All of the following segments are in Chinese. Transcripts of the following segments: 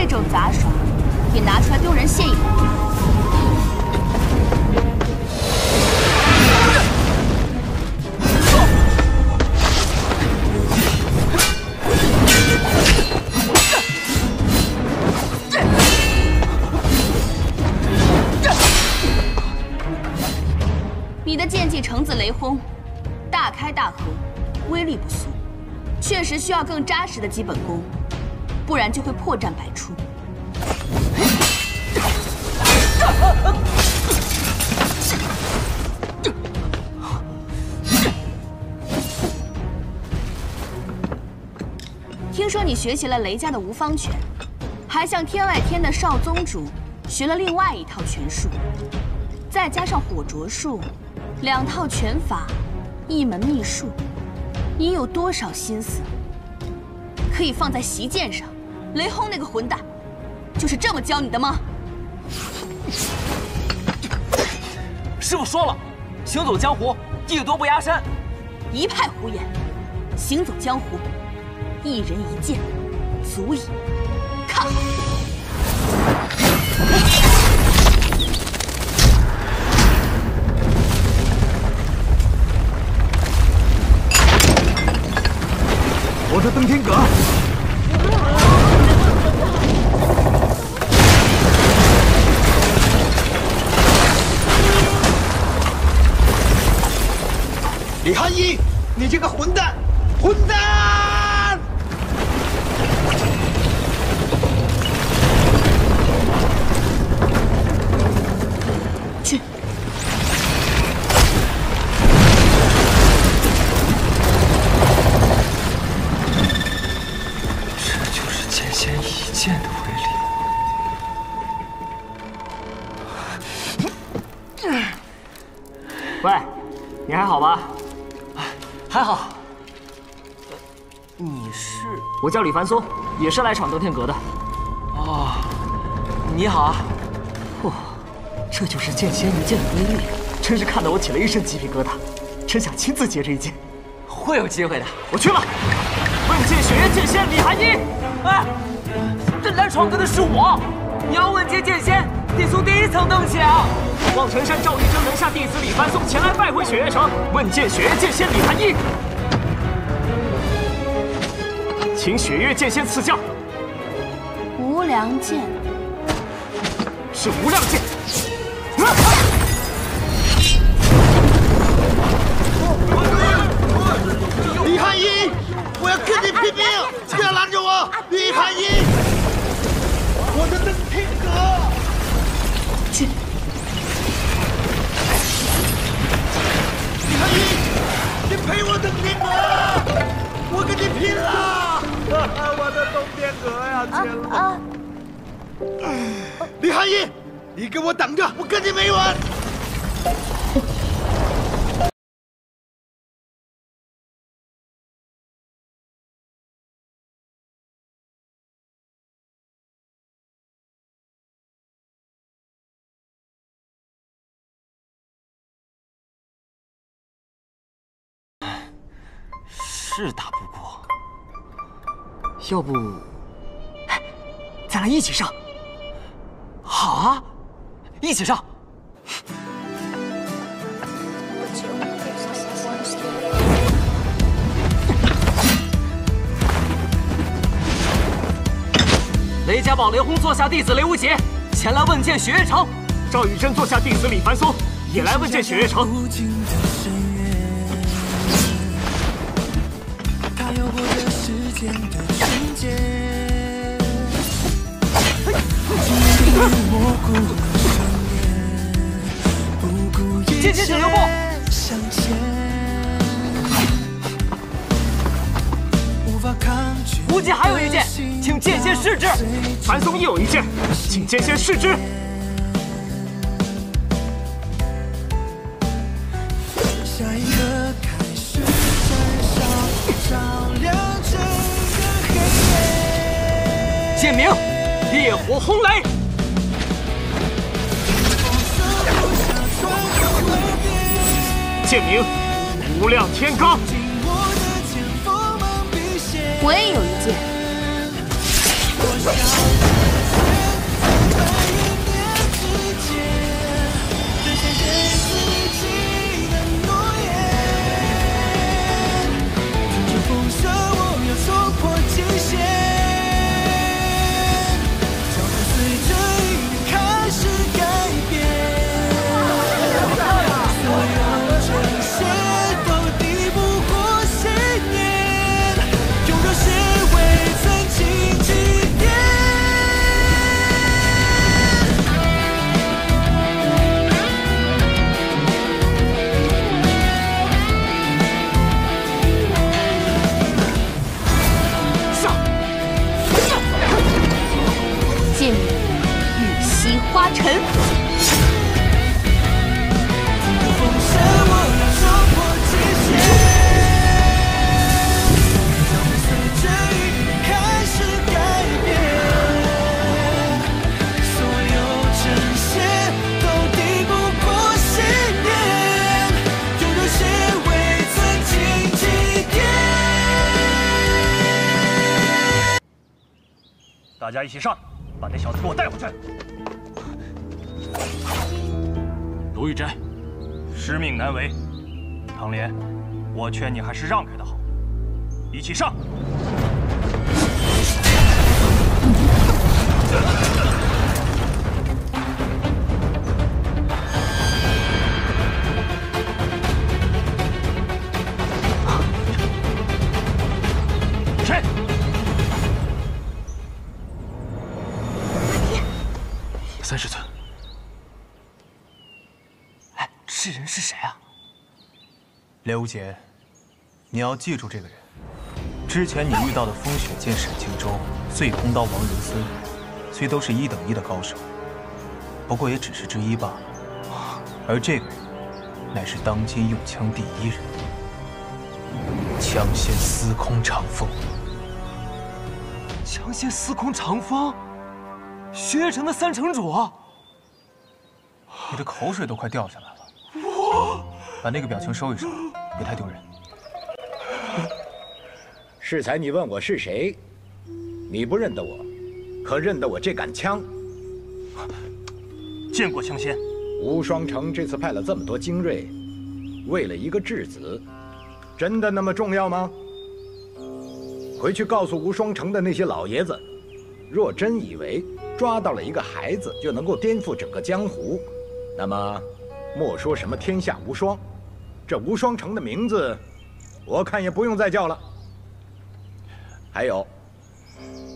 种杂耍也拿出来丢人现眼。你的剑技橙子雷轰，大开大合，威力不俗，确实需要更扎实的基本功，不然就会破绽百出。听说你学习了雷家的无方拳，还向天外天的少宗主学了另外一套拳术，再加上火灼术，2套拳法，1门秘术，你有多少心思可以放在席剑上？雷轰那个混蛋，就是这么教你的吗？师傅说了，行走江湖，艺多不压身。一派胡言！行走江湖，一人一剑，足矣。看好！我的登天阁。 李寒一，你这个混蛋！混蛋！去！这就是剑仙一剑的威力。喂，你还好吧？ 还好。你是？我叫李凡松，也是来闯登天阁的。哦，你好啊。哇，这就是剑仙一剑的威力，真是看得我起了一身鸡皮疙瘩，真想亲自接这一剑。会有机会的，我去了。问剑雪月剑仙李寒一。哎，这来闯阁的是我，你要问剑剑仙，得从第1层登起啊。 望尘山赵玉珍门下弟子李凡松前来拜会雪月城，问剑雪月剑仙李寒一，请雪月剑仙赐教。无量剑是无量剑。李寒一，我要跟你拼命！不要拦着我，李寒一，我的登天阁。去。 李寒一，你陪我登天阁，我跟你拼了！我的登天阁呀，天了！李寒一，你给我等着，我跟你没完！是打不过，要不，咱俩一起上？好啊，一起上！雷家堡雷轰座下弟子雷无极前来问剑雪月城，赵玉珍座下弟子李凡松也来问剑雪月城。 剑仙请留步。无极还有一剑，请剑仙试之。凡松亦有一剑，请剑仙试之。剑名烈火轰雷。剑名无量天罡。我也有一剑。兑现给自己的诺言。这风声我要冲破极限，脚步随着音乐开始改变，所有这些都抵不过信念，用热血为曾经祭奠。剑雨玉溪花尘。风声我要冲破极限，脚步随着音乐开始改变，所有真线都抵不过信念，用热血为曾经祭奠。大家一起上，把那小子给我带回去。卢玉珍，师命难违，唐莲，我劝你还是让开的好。一起上！谁？30寸。哎，这人是谁啊？刘无节，你要记住这个人。之前你遇到的风雪剑沈庆州、碎空刀王如斯，虽都是1等1的高手，不过也只是之一罢了。而这个人，乃是当今用枪第1人，枪仙司空长风。枪仙司空长风，雪夜城的3城主。你的口水都快掉下来了。把那个表情收一收，别太丢人。适才你问我是谁，你不认得我，可认得我这杆枪？见过枪仙。无双城这次派了这么多精锐，为了一个质子，真的那么重要吗？回去告诉无双城的那些老爷子，若真以为抓到了一个孩子就能够颠覆整个江湖，那么莫说什么天下无双，这无双城的名字，我看也不用再叫了。还有，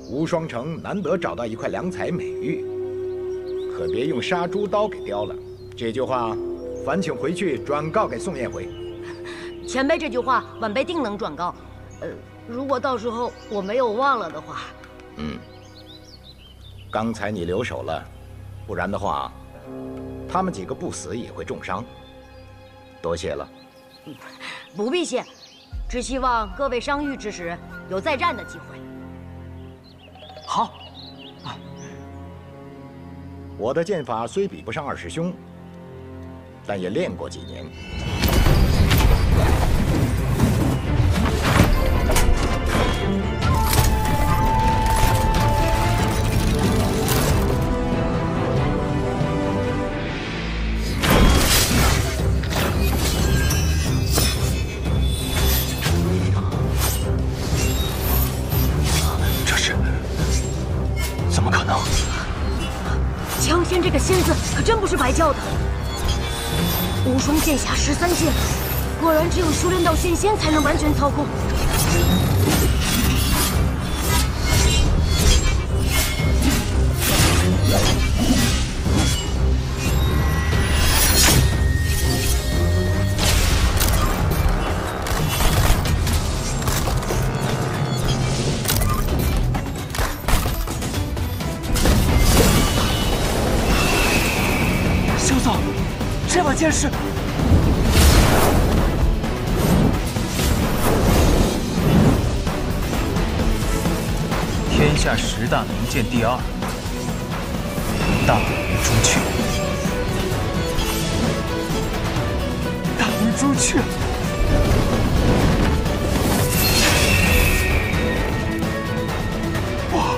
无双城难得找到一块良材美玉，可别用杀猪刀给雕了。这句话，烦请回去转告给宋彦辉。前辈这句话，晚辈定能转告。如果到时候我没有忘了的话。刚才你留手了，不然的话，他们几个不死也会重伤。多谢了。不必谢，只希望各位伤愈之时有再战的机会。好。我的剑法虽比不上二师兄，但也练过几年。这是怎么可能？枪仙这个仙字可真不是白叫的。无双剑侠13剑，果然只有修炼到仙仙才能完全操控。萧总，这把剑是……天下10大名剑第2，大鱼朱雀。大鱼朱雀。哇！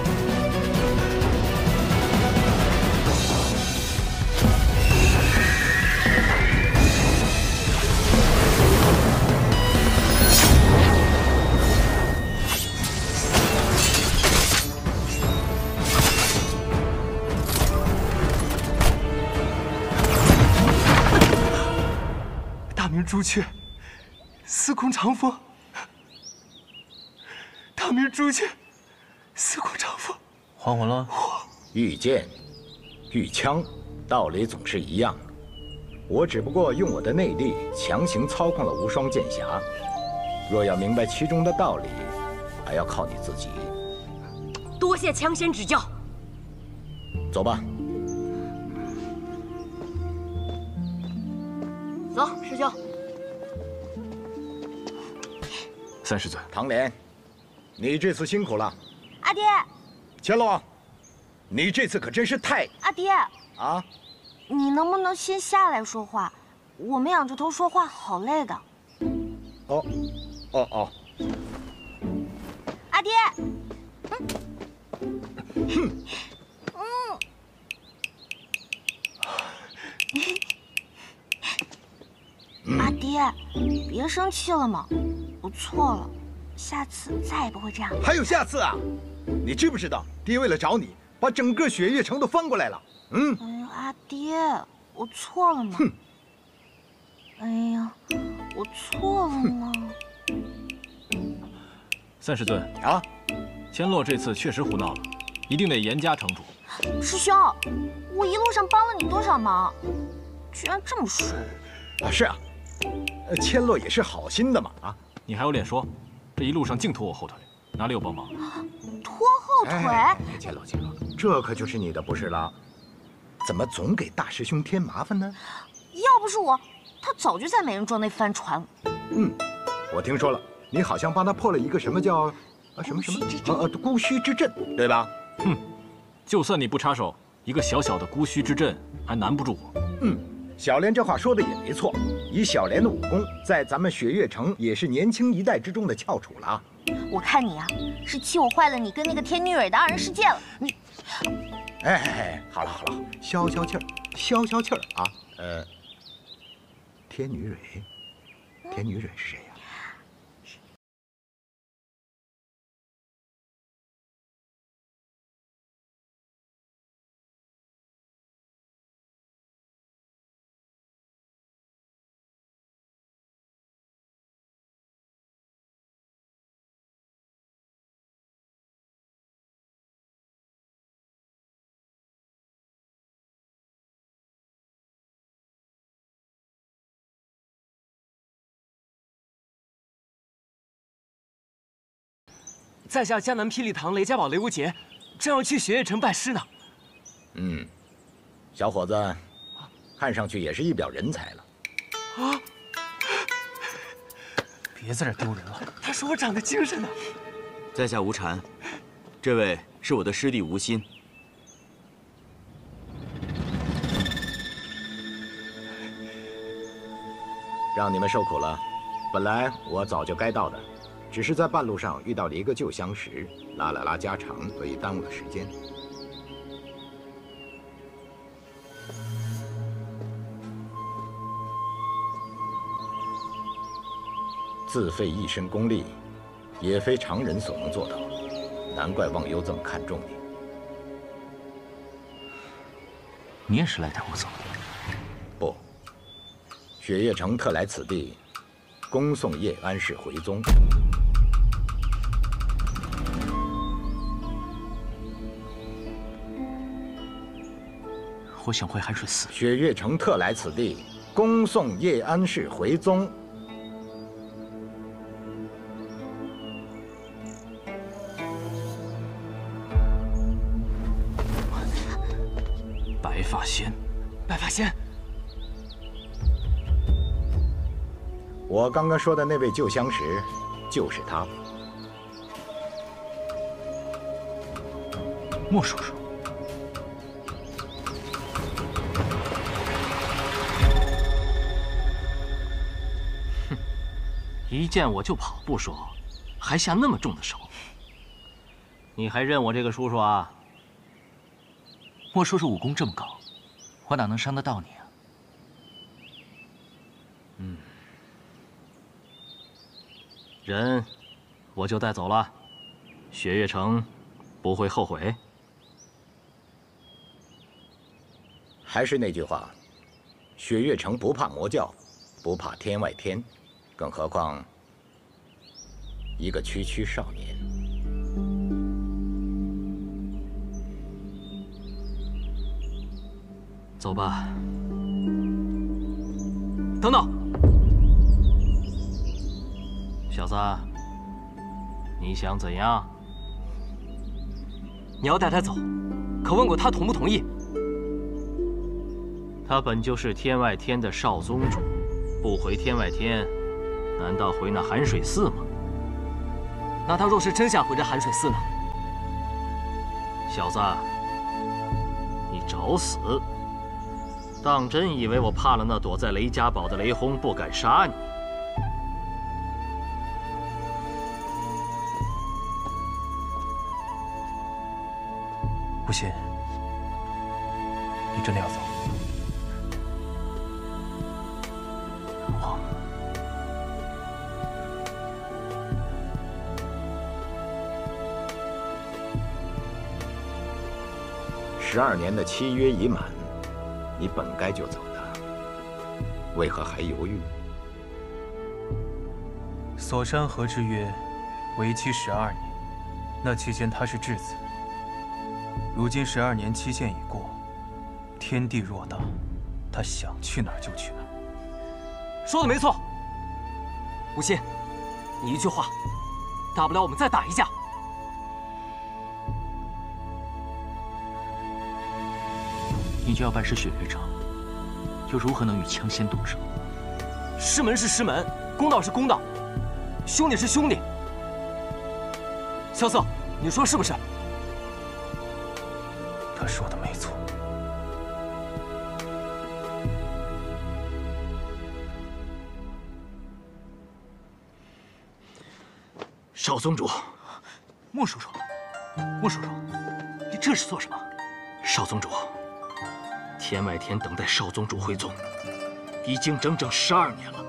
朱雀，司空长风。大明朱雀，司空长风。还魂了？御剑、御枪，道理总是一样。我只不过用我的内力强行操控了无双剑匣。若要明白其中的道理，还要靠你自己。多谢枪仙指教。走吧。走，师兄。三师尊，唐莲，你这次辛苦了。阿爹。千洛，你这次可真是太……阿爹。啊？你能不能先下来说话？我们仰着头说话好累的。哦。阿爹。阿爹，别生气了嘛，我错了，下次再也不会这样。还有下次啊？你知不知道，爹为了找你，把整个雪月城都翻过来了。哎呀，阿爹，我错了吗？哼！哎呀，我错了吗？三师尊啊，千洛这次确实胡闹了，一定得严加惩处。师兄，我一路上帮了你多少忙，居然这么说。是啊，千洛也是好心的嘛啊！你还有脸说？这一路上净拖我后腿，哪里有帮忙？拖后腿？千洛，这可就是你的不是了。怎么总给大师兄添麻烦呢？要不是我，他早就在美人庄内翻船了。我听说了，你好像帮他破了一个什么叫什么孤虚之阵，对吧？就算你不插手，一个小小的孤虚之阵还难不住我。小莲这话说的也没错，以小莲的武功，在咱们雪月城也是年轻一代之中的翘楚了。我看你啊，是气我坏了你跟那个天女蕊的二人世界了。你，好了，消消气儿啊。天女蕊是谁呀？在下江南霹雳堂雷家堡雷无节，正要去雪月城拜师呢。小伙子，看上去也是一表人才了。啊！别在这丢人了。他说我长得精神呢。在下无禅，这位是我的师弟吴昕。让你们受苦了。本来我早就该到的。只是在半路上遇到了一个旧相识，拉了拉家常，所以耽误了时间。自费一身功力，也非常人所能做到，难怪忘忧这么看重你。你也是来者不走。不，雪月城特来此地，恭送叶安氏回宗。我想回寒水寺。雪月城特来此地，恭送叶安氏回宗。白发仙，白发仙，我刚刚说的那位旧相识，就是他。莫叔叔。一见我就跑不说，还下那么重的手。你还认我这个叔叔啊？莫叔叔武功这么高，我哪能伤得到你啊？人我就带走了，雪月城不会后悔。还是那句话，雪月城不怕魔教，不怕天外天，更何况一个区区少年。走吧。等等，小子，你想怎样？你要带他走，可问过他同不同意？他本就是天外天的少宗主，不回天外天，难道回那寒水寺吗？那他若是真想回这寒水寺呢？小子，你找死！当真以为我怕了那躲在雷家堡的雷轰，不敢杀你？无心，你真的要走？我12年的契约已满，你本该就走的，为何还犹豫？锁山河之约为期12年，那期间他是质子。如今12年期限已过，天地偌大，他想去哪儿就去哪儿。说的没错，无心，你一句话，大不了我们再打一架。你就要拜师雪月城，又如何能与枪仙动手？师门是师门，公道是公道，兄弟是兄弟。萧瑟，你说是不是？他说的没错。少宗主，莫叔叔，莫叔叔，你这是做什么？少宗主，天外天等待少宗主回宗，已经整整12年了。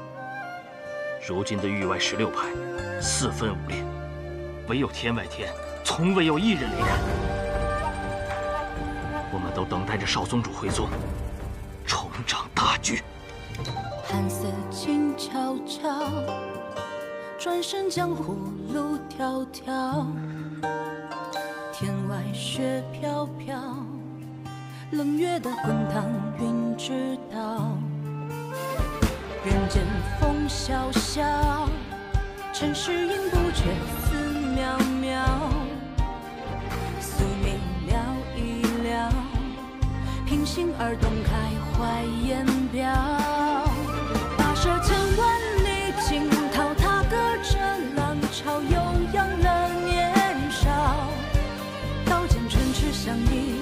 如今的域外16派4分5裂，唯有天外天从未有一人离开。我们都等待着少宗主回宗，重掌大局。寒色静悄悄，转身江湖路迢迢。天外雪飘飘，冷月的滚烫云知道。人间风萧萧，尘世音不觉思渺渺。宿命了一了，平心而动开怀言表。跋涉千万里惊涛，踏歌着浪潮，悠扬了年少。刀剑唇齿相依，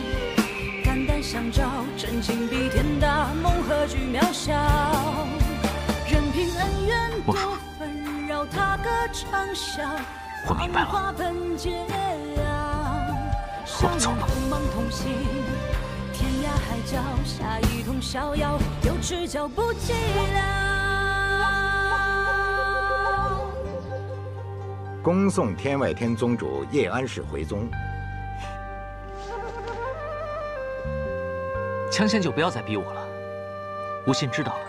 肝胆相照，真情比天大，梦何惧渺小。任凭恩怨多纷扰，踏歌长啸，我明白了，我们走吧。风芒同行，天涯海角，下一同逍遥，有赤脚不寂寥。恭送天外天宗主叶安世回宗。枪仙就不要再逼我了，无心知道了。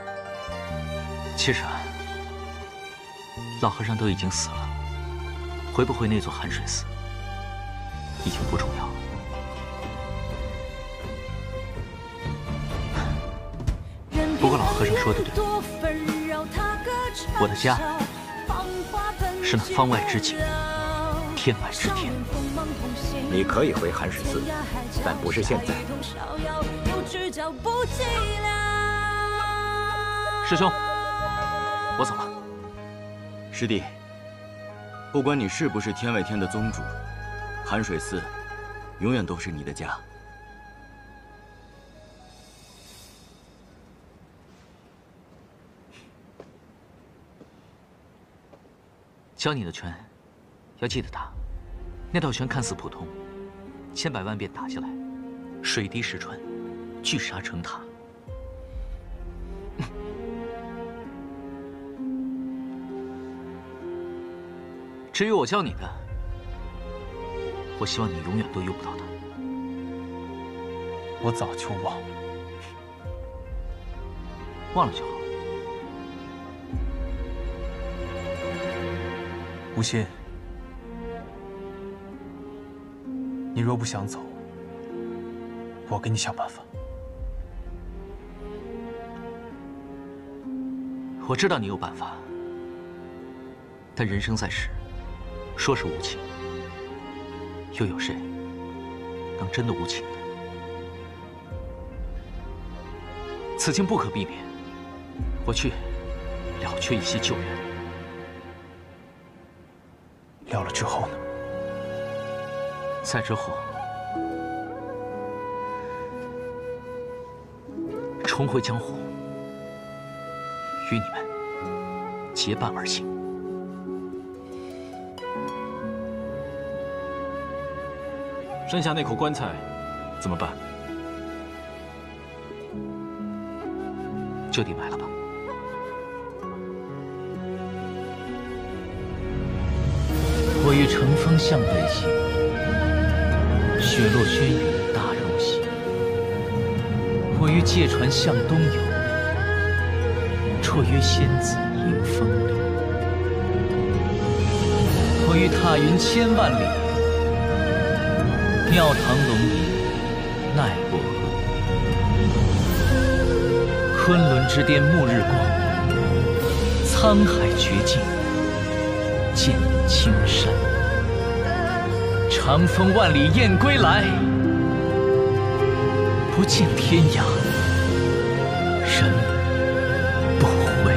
其实啊，老和尚都已经死了，回不回那座寒水寺已经不重要了。不过老和尚说的对，我的家是那方外之景，天外之天。你可以回寒水寺，但不是现在。师兄，我走了。师弟，不管你是不是天外天的宗主，寒水寺永远都是你的家。教你的拳，要记得打。那道拳看似普通，千百万遍打下来，水滴石穿，聚沙成塔。至于我教你的，我希望你永远都用不到它。我早就忘了。忘了就好。无心，你若不想走，我给你想办法。我知道你有办法，但人生在世，说是无情，又有谁能真的无情呢？此情不可避免，我去了却一些旧缘。了了之后呢？再之后，重回江湖，与你们结伴而行。剩下那口棺材怎么办？就地埋了吧。我欲乘风向北行，雪落轩辕大陆行。我欲借船向东游，绰约仙子迎风流。我欲踏云千万里，庙堂龙吟奈我何？昆仑之巅暮日光，沧海绝境见青山。长风万里雁归来，不见天涯人不回。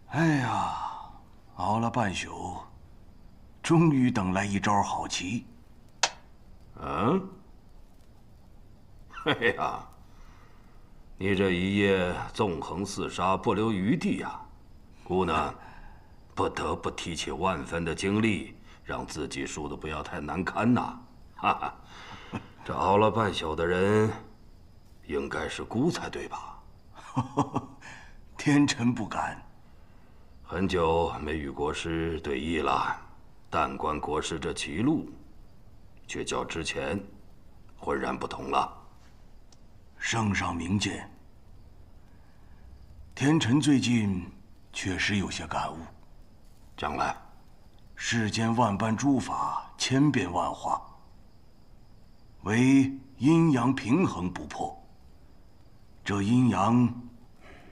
哎呀，熬了半宿，终于等来一招好棋。嗯？嘿呀，你这一夜纵横四杀，不留余地呀！姑呢，不得不提起万分的精力，让自己输得不要太难堪呐！哈哈，这熬了半宿的人，应该是姑才对吧？天臣不敢。很久没与国师对弈了，但观国师这棋路，却较之前浑然不同了。圣上明鉴。天臣最近确实有些感悟。将来，世间万般诸法，千变万化，唯阴阳平衡不破。这阴阳，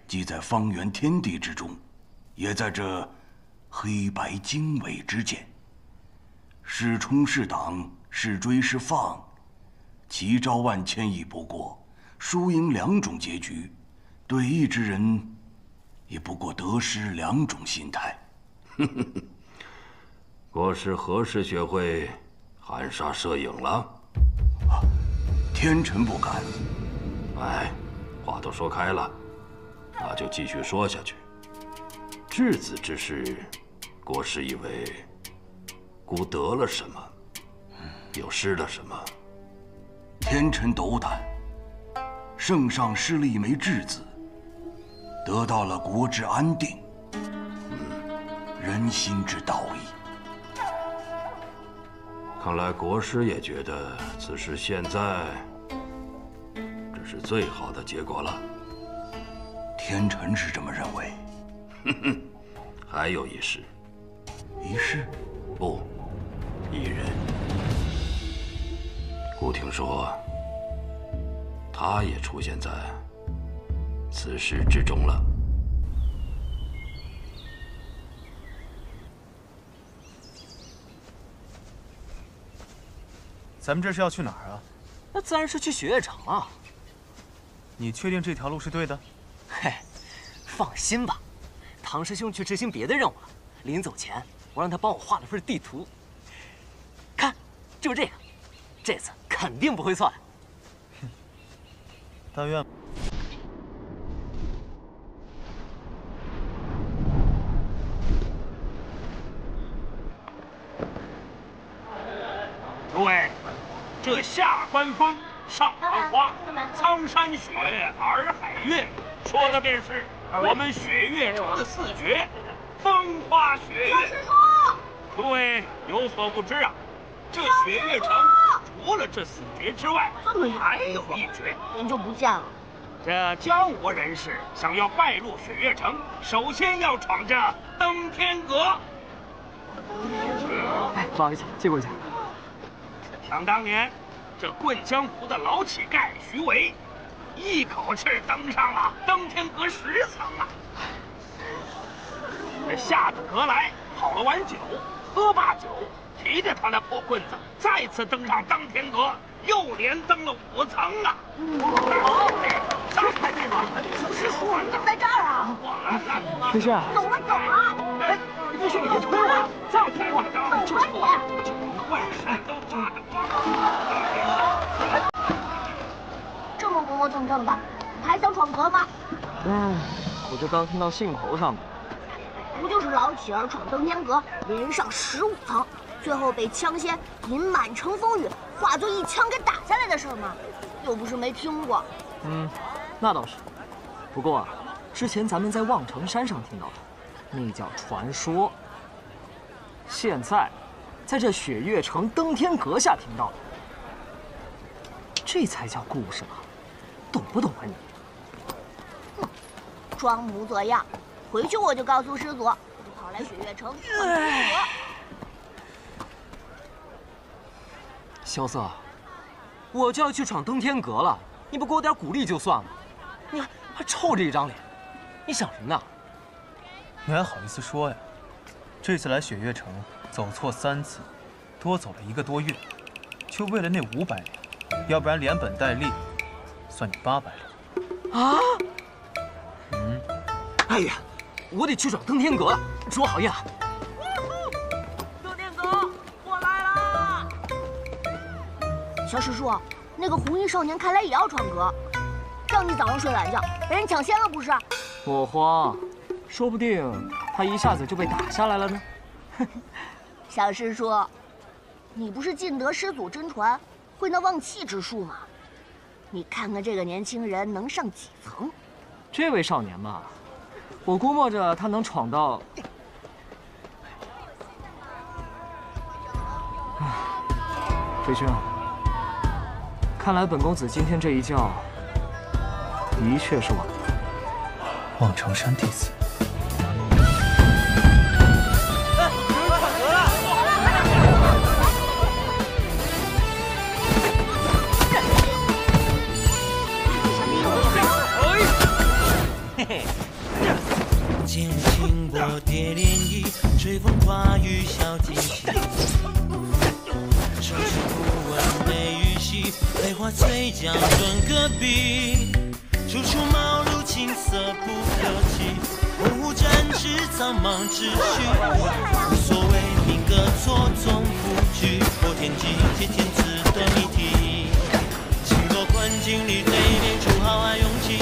既在方圆天地之中，也在这黑白经纬之间。是冲是挡，是追是放，奇招万千亦不过，输赢两种结局，对弈之人也不过得失两种心态。国师何时学会含沙射影了？天臣不敢。哎，话都说开了，那就继续说下去。质子之事，国师以为孤得了什么，又失了什么？天臣斗胆，圣上失了一枚质子，得到了国之安定，人心之道义。看来国师也觉得此事现在这是最好的结果了。天臣是这么认为。还有一事。一事？不，一人。孤听说，他也出现在此事之中了。咱们这是要去哪儿啊？那自然是去雪月城啊。你确定这条路是对的？嘿，放心吧。唐师兄去执行别的任务了，临走前我让他帮我画了份地图。看，就这个，这次肯定不会错的。但愿。诸位，这下关风，上关花，苍山雪，洱海月，说的便是我们雪月城的4绝，风花雪月。诸位有所不知啊，这雪月城除了这4绝之外，还有1绝，您就不见了。这江湖人士想要拜入雪月城，首先要闯这登天阁。哎，不好意思，借过一下。想当年，这棍江湖的老乞丐徐维，一口气登上了登天阁10层啊！这下得阁来，泡了碗酒，喝罢酒，提着他那破棍子，再次登上登天阁，又连登了5层啊！师叔，你在这儿啊？飞轩，走了走了！哎，飞轩，你别推我，再推我，走吧你！这么磨磨蹭蹭的，还想闯阁吗？我就刚听到兴头上的。不就是老乞儿闯登天阁，连上15层，最后被枪仙引满城风雨化作一枪给打下来的事吗？又不是没听过。那倒是。不过啊，之前咱们在望城山上听到的，那叫传说。现在，在这雪月城登天阁下听到的，这才叫故事嘛，懂不懂啊你？装模作样，回去我就告诉师祖，我就跑来雪月城闯登天阁。萧瑟，我就要去闯登天阁了，你不给我点鼓励就算了，你还臭着一张脸，你想什么呢？你还好意思说呀？这次来雪月城走错3次，多走了1个多月，就为了那500两，要不然连本带利，算你800两。啊？哎呀，我得去闯登天阁了，祝我好运啊！登天阁，我来啦！小师叔，那个红衣少年看来也要闯阁，让你早上睡懒觉，被人抢先了不是？莫慌，说不定他一下子就被打下来了呢。小师叔，你不是尽得师祖真传，会那望气之术吗？你看看这个年轻人能上几层？这位少年嘛，我估摸着他能闯到……飞轩，看来本公子今天这一觉，的确是晚了。望城山弟子。剑轻波蝶涟漪，吹风化雨小惊喜。手持不闻梅雨细，梅花醉将准戈壁。处处茅庐青色不可欺，鸿鹄展翅苍茫之须。无所谓民歌错综不拘，破天际借天词得一题。星座困境里对练出豪迈勇气，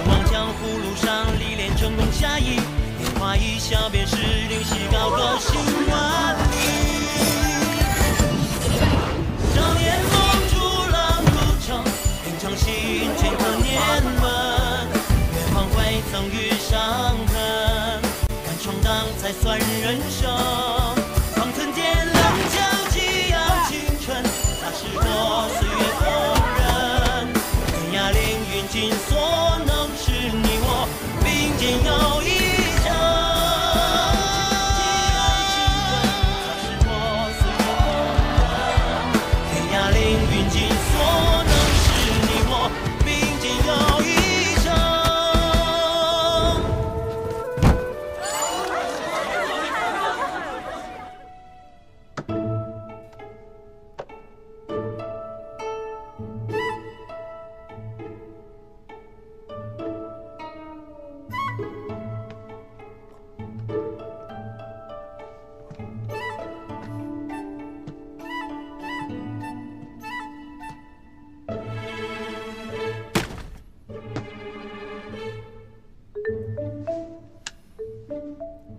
不忘江湖路上历练成功侠义。年华一笑便是灵犀，高歌行万里。少年梦逐浪途程，平常心镌刻年轮。月黄未曾遇伤痕，敢闯荡才算人生。方寸间棱角激扬青春，踏实过岁月风刃。天涯凌云尽所能，是你我并肩又一。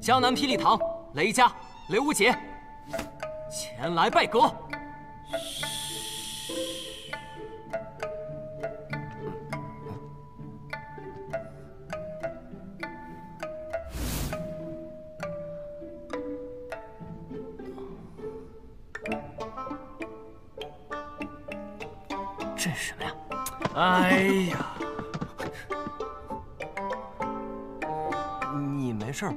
江南霹雳堂雷家刘无节前来拜阁。这是什么呀？哎呀，你没事吧？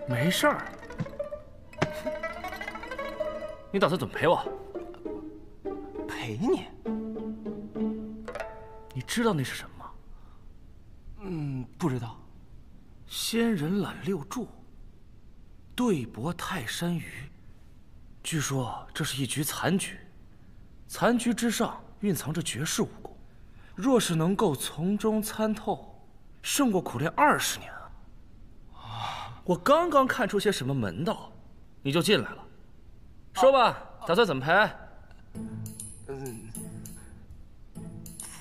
没事儿。你打算怎么陪我？陪你？你知道那是什么吗？不知道。仙人揽六柱，对搏泰山鱼。据说这是一局残局，残局之上蕴藏着绝世武功，若是能够从中参透，胜过苦练20年啊！我刚刚看出些什么门道，你就进来了。说吧，打算怎么赔？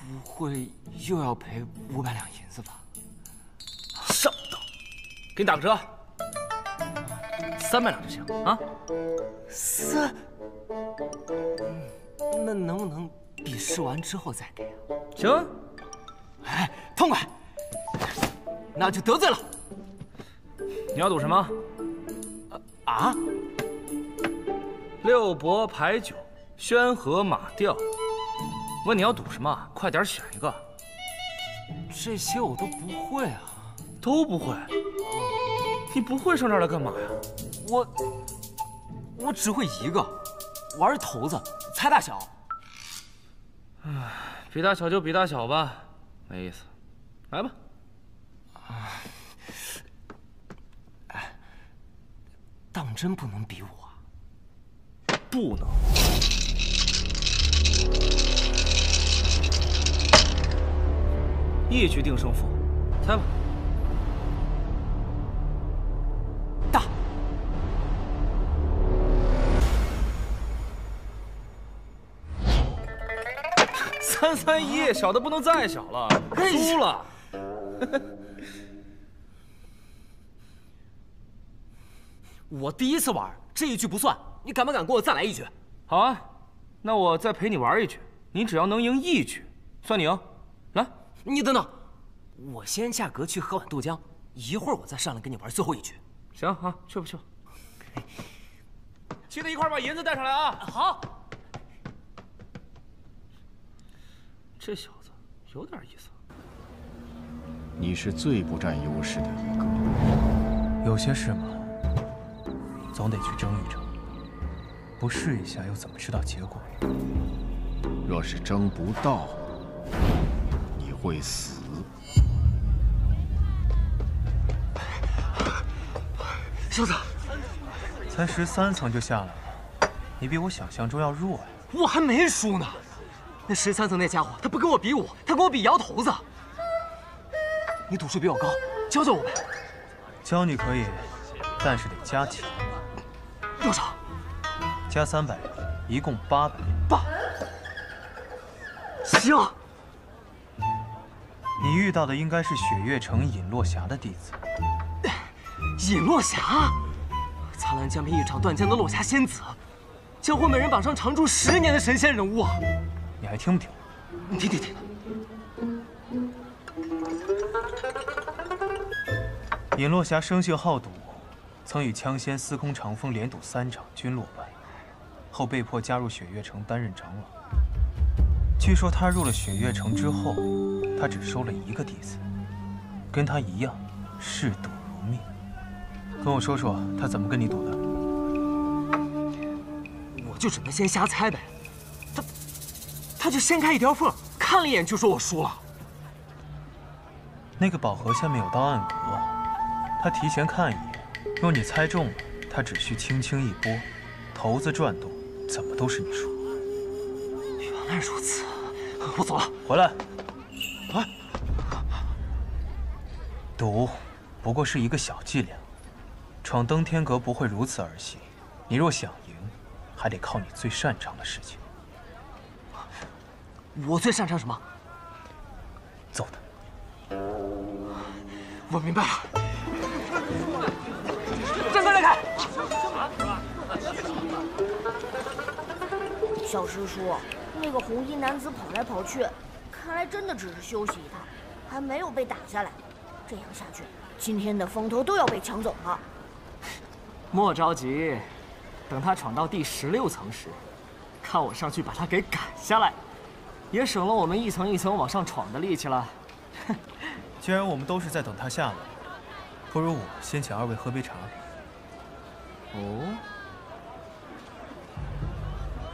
不会又要赔500两银子吧？上当，给你打个折，300两就行啊。那能不能比试完之后再给啊？行，哎，痛快，那就得罪了。你要赌什么？啊？6博牌九，宣和马吊。问你要赌什么？快点选一个。这些我都不会啊。都不会？你不会上这儿来干嘛呀？我只会一个，玩骰子，猜大小。唉，比大小就比大小吧，没意思。来吧。当真不能比我？不能。一局定胜负，猜吧。大。331，小的不能再小了，输了。我第一次玩，这一局不算。你敢不敢给我再来一局？好啊，那我再陪你玩一局。你只要能赢1局，算你赢。来，你等等，我先下阁去喝碗豆浆，一会儿我再上来跟你玩最后一局。行啊，去吧去吧。记得一块把银子带上来啊。好。这小子有点意思。你是最不占优势的一个。有些事嘛，总得去争一争，不试一下又怎么知道结果？若是争不到，你会死。小子，才13层就下来了，你比我想象中要弱呀。我还没输呢。那13层那家伙，他不跟我比武，他跟我比摇头子。你赌术比我高，教教我呗。教你可以，但是得加钱。多少？加300，一共800。行。你遇到的应该是雪月城尹落霞的弟子。尹落霞，苍兰江边一场断江的落霞仙子，江湖美人榜上常驻10年的神仙人物啊！你还听不听？听听听。尹落霞生性好赌，曾与枪仙司空长风连赌3场，均落败，后被迫加入雪月城担任长老。据说他入了雪月城之后，他只收了1个弟子，跟他一样嗜赌如命。跟我说说他怎么跟你赌的？我就只能先瞎猜呗。他就掀开一条缝，看了一眼就说我输了。那个宝盒下面有道暗格，他提前看一眼，若你猜中了，他只需轻轻一拨，骰子转动，怎么都是你输。原来如此，我走了。回来。赌不过是一个小伎俩，闯登天阁不会如此儿戏。你若想赢，还得靠你最擅长的事情。我最擅长什么？揍他。我明白了。站开，让开！小师叔，那个红衣男子跑来跑去，看来真的只是休息一趟，还没有被打下来。这样下去，今天的风头都要被抢走了。莫着急，等他闯到第16层时，看我上去把他给赶下来，也省了我们一层一层往上闯的力气了。既然我们都是在等他下来，不如我先请2位喝杯茶。哦。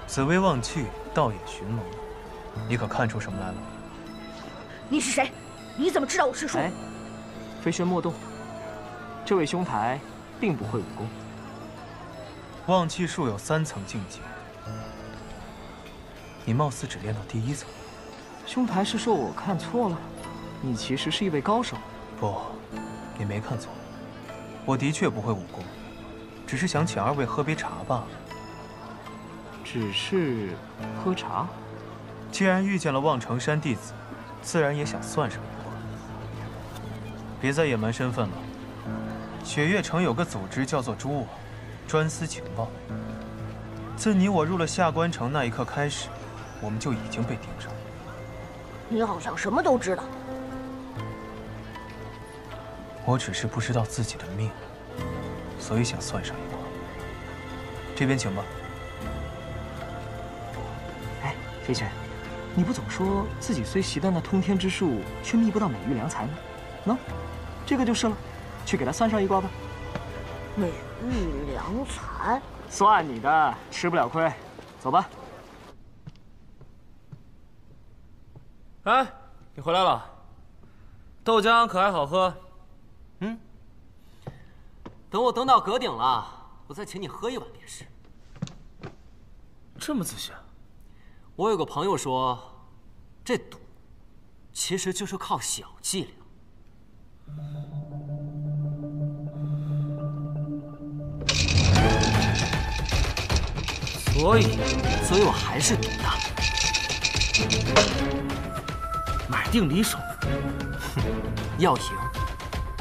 紫薇望气，道眼寻龙，你可看出什么来了？你是谁？你怎么知道我是谁？飞旋莫动，这位兄台并不会武功。望气术有3层境界，你貌似只练到第1层。兄台是说我看错了？你其实是一位高手。不，你没看错，我的确不会武功，只是想请2位喝杯茶罢了。只是喝茶？既然遇见了望城山弟子，自然也想算上一卦。别再隐瞒身份了。雪月城有个组织叫做蛛网，专司情报。自你我入了下关城那一刻开始，我们就已经被盯上了。你好像什么都知道。我只是不知道自己的命，所以想算上一卦。这边请吧。哎，飞雪，你不总说自己虽习得那通天之术，却觅不到美玉良材吗？喏，这个就是了，去给他算上一卦吧。美玉良材，算你的，吃不了亏。走吧。哎，你回来了，豆浆可还好喝？嗯，等我登到阁顶了，我再请你喝一碗便是。这么自信？我有个朋友说，这赌其实就是靠小伎俩。所以我还是赌他。买定离手。要赢，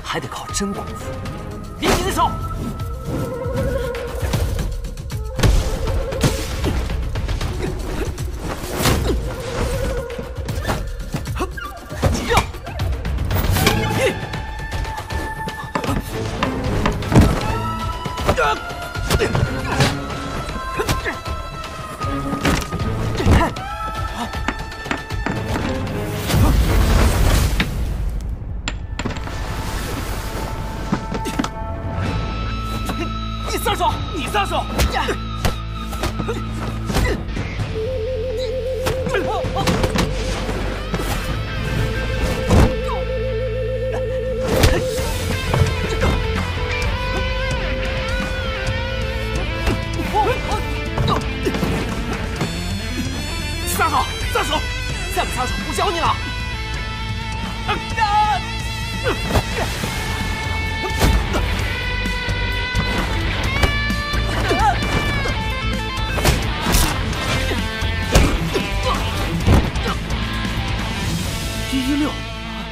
还得靠真功夫。离你的手！撒手！撒手！撒手！再不撒手，不教你了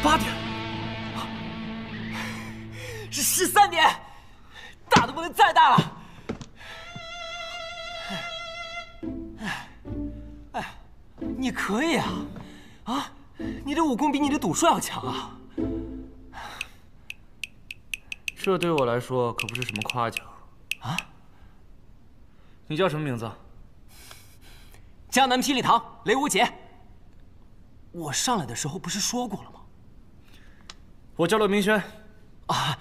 ！8点，是13点，大的不能再大了。哎，你可以啊，啊，你的武功比你的赌术要强啊。这对我来说可不是什么夸奖啊。你叫什么名字？江南霹雳堂雷无杰。我上来的时候不是说过了吗？我叫骆明轩。啊，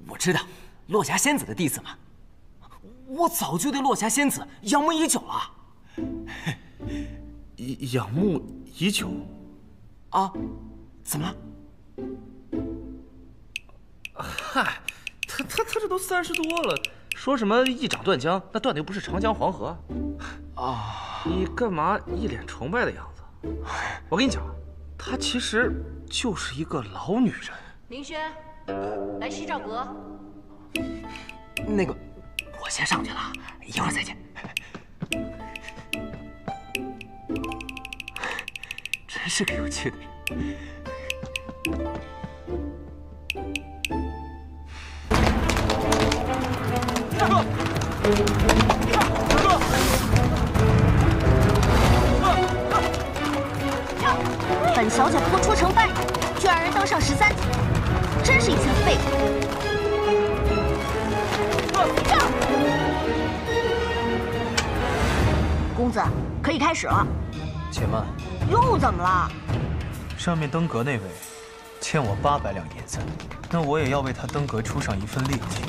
我知道，落霞仙子的弟子嘛。我早就对落霞仙子仰慕已久了。仰慕已久？啊？怎么了？嗨，他这都30多了，说什么一掌断江，那断的又不是长江黄河。啊！你干嘛一脸崇拜的样子？我跟你讲，她其实就是一个老女人。明轩，来西照阁。那个，我先上去了，一会儿再见。真是个有趣的人。大哥！大哥！本小姐不过出城半年，就让人当上13级，真是一群废物。公子，可以开始了。且慢，又怎么了？上面登阁那位欠我800两银子，那我也要为他登阁出上一份力气。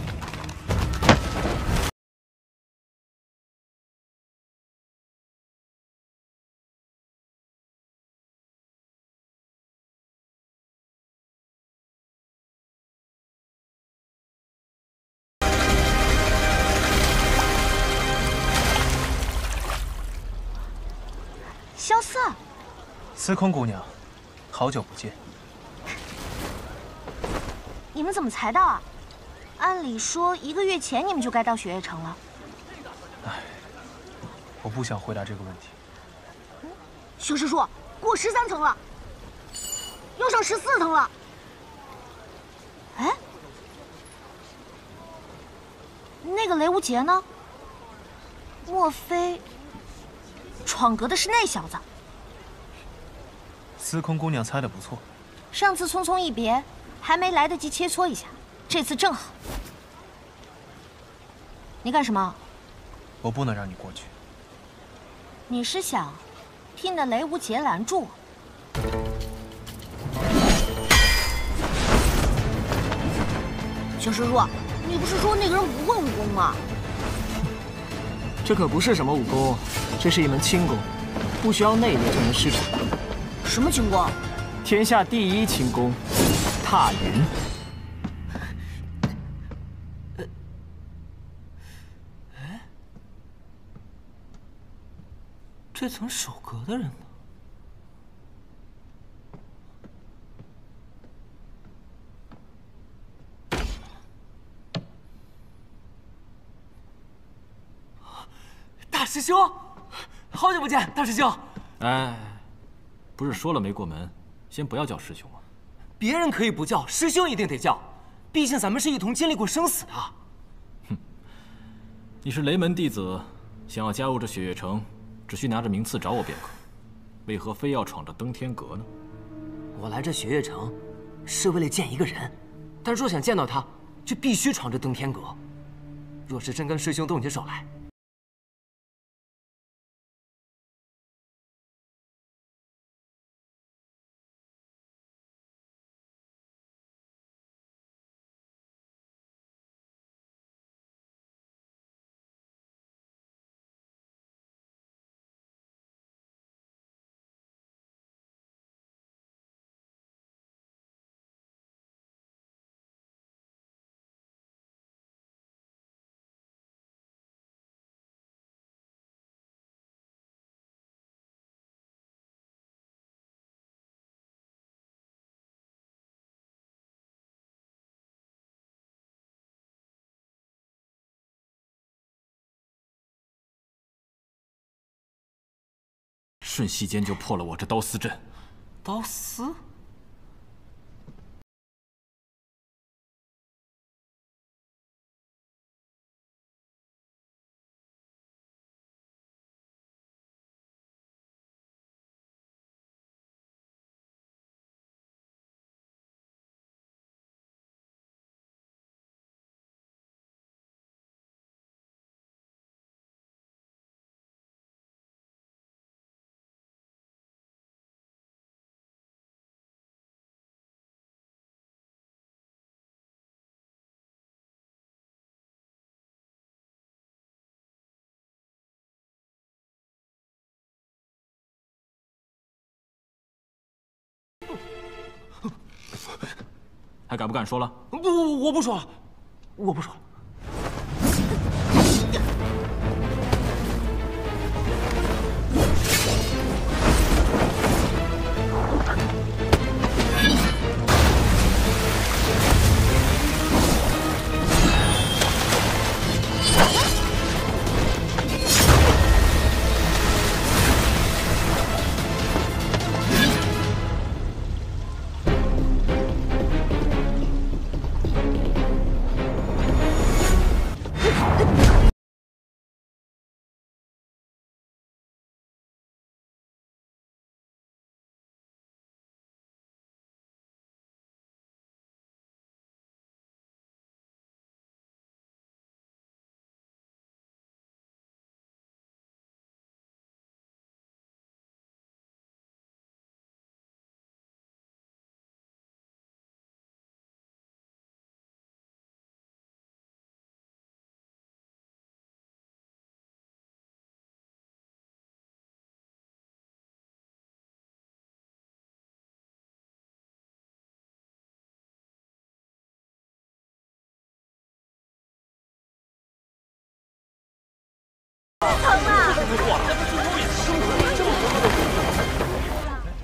萧瑟，司空姑娘，好久不见。你们怎么才到啊？按理说1个月前你们就该到雪月城了。唉，我不想回答这个问题。修师叔，过13层了，要上14层了。哎，那个雷无节呢？莫非？ 闯阁的是那小子。司空姑娘猜得不错。上次匆匆一别，还没来得及切磋一下，这次正好。你干什么？我不能让你过去。你是想替那雷无节拦住我？修师叔，你不是说那个人不会武功吗？ 这可不是什么武功，这是一门轻功，不需要内力就能施展。什么轻功？天下第一轻功，踏云。这层守阁的人呢？大师兄，好久不见，大师兄。哎，不是说了没过门，先不要叫师兄吗？别人可以不叫，师兄一定得叫，毕竟咱们是一同经历过生死的。哼，你是雷门弟子，想要加入这雪月城，只需拿着名次找我便可。为何非要闯着登天阁呢？我来这雪月城，是为了见一个人，但若想见到他，就必须闯着登天阁。若是真跟师兄动起手来， 瞬息间就破了我这刀丝阵。刀丝？还敢不敢说了？不，我不说了，我不说了。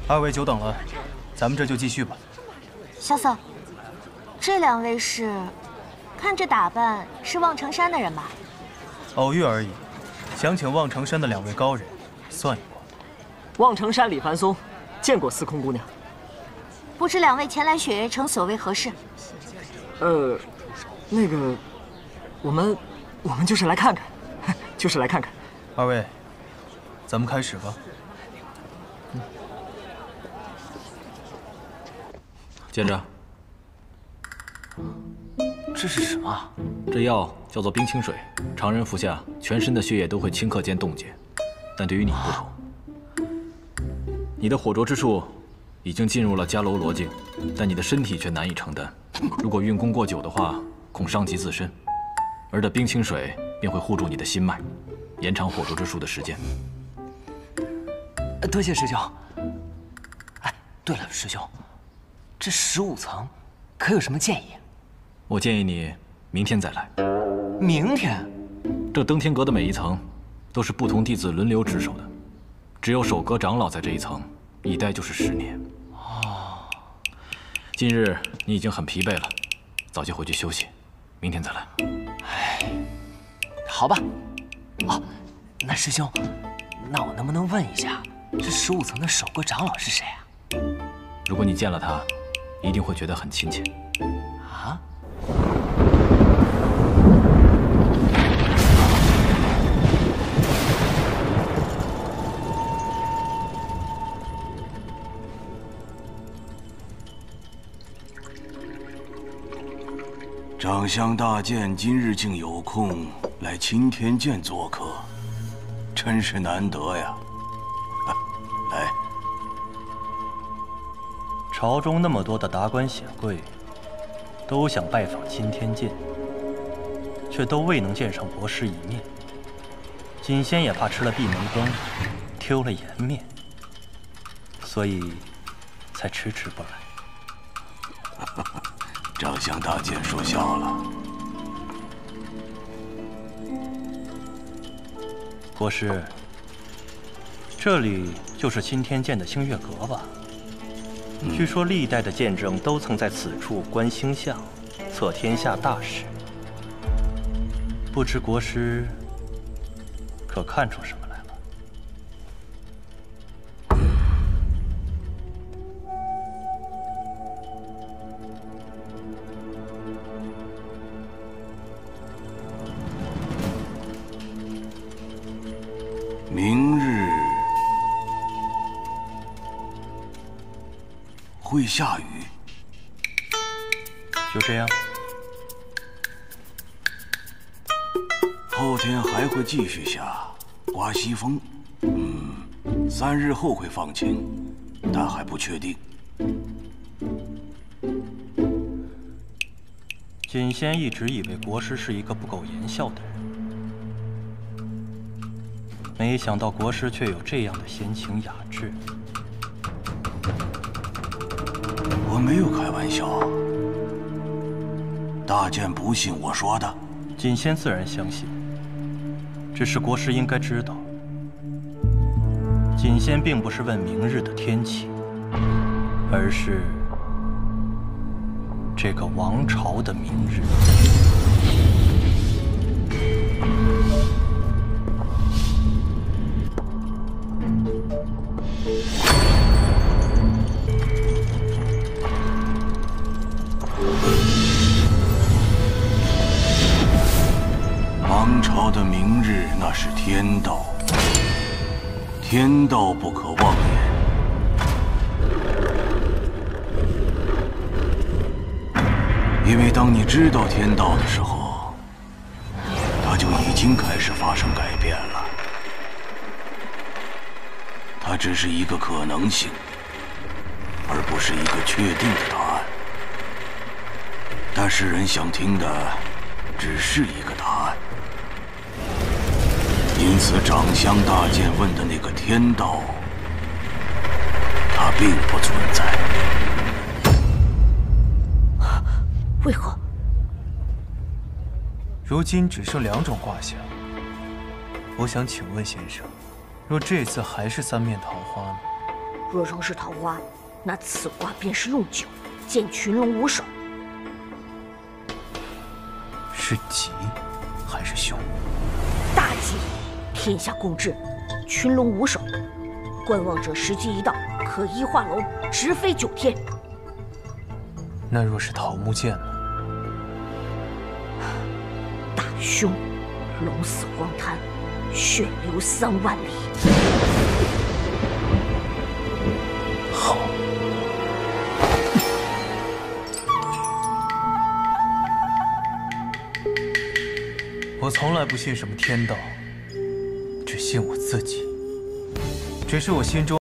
二位久等了，咱们这就继续吧。小嫂，这2位是？看这打扮是望城山的人吧？偶遇而已，想请望城山的2位高人算一卦。望城山李凡松，见过司空姑娘。不知2位前来雪月城所为何事？那个，我们就是来看看，就是来看看。二位，咱们开始吧。见着。这是什么？这药叫做冰清水，常人服下，全身的血液都会顷刻间冻结。但对于你不同，你的火灼之术已经进入了迦楼罗境，但你的身体却难以承担。如果运功过久的话，恐伤及自身。而这冰清水便会护住你的心脉，延长火灼之术的时间。多谢师兄。哎，对了，师兄，这15层可有什么建议？我建议你明天再来。明天？这登天阁的每一层都是不同弟子轮流值守的，只有守阁长老在这一层，一待就是10年。哦。今日你已经很疲惫了，早些回去休息，明天再来。哎，好吧。哦，那师兄，那我能不能问一下，这15层的守阁长老是谁啊？如果你见了他，一定会觉得很亲切。啊？掌相大剑今日竟有空来青天剑做客，真是难得呀！来，朝中那么多的达官显贵，都想拜访青天剑，却都未能见上国师一面。锦仙也怕吃了闭门羹，丢了颜面，所以才迟迟不来。掌相大剑说笑了。国师，这里就是青天剑的星月阁吧？据说历代的剑圣都曾在此处观星象，测天下大事。不知国师可看出什么来了？明日会下雨。就这样。后天还会继续下，刮西风。3日后会放晴，但还不确定。锦仙一直以为国师是一个不苟言笑的人，没想到国师却有这样的闲情雅致。我没有开玩笑，大剑不信我说的。锦仙自然相信，只是国师应该知道，锦仙并不是问明日的天气，而是这个王朝的明日。王朝的明日，那是天道，天道不可妄言。因为当你知道天道的时候，它就已经开始发生改变了。它只是一个可能性，而不是一个确定的答案。但世人想听的只是一个答案。因此，掌相大剑问的那个天道，它并不存在。为何？如今只剩2种卦象。我想请问先生，若这次还是3面桃花呢？若仍是桃花，那此卦便是用九，见群龙无首。是吉还是凶？大吉，天下共治，群龙无首。观望者时机一到，可一化龙，直飞9天。那若是桃木剑呢？大凶，龙死荒滩，血流3万里。好。我从来不信什么天道，只信我自己。只是我心中。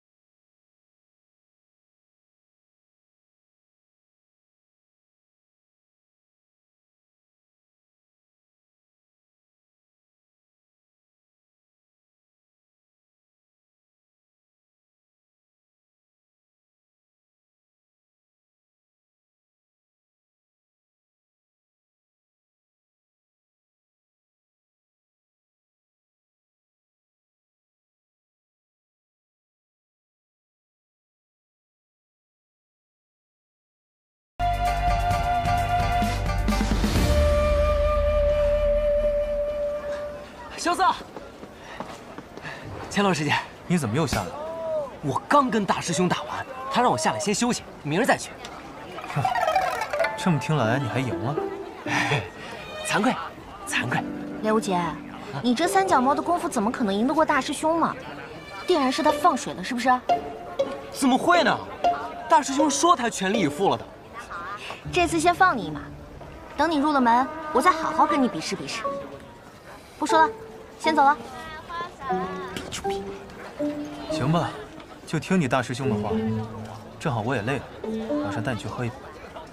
萧瑟，乾隆师姐，你怎么又下来？我刚跟大师兄打完，他让我下来先休息，明儿再去。这么听来，你还赢了？惭愧，惭愧。刘姐，你这三脚猫的功夫怎么可能赢得过大师兄呢？定然是他放水了，是不是？怎么会呢？大师兄说他全力以赴了的。这次先放你一马，等你入了门，我再好好跟你比试比试。不说了。先走了。行吧，就听你大师兄的话。正好我也累了，马上带你去喝一杯。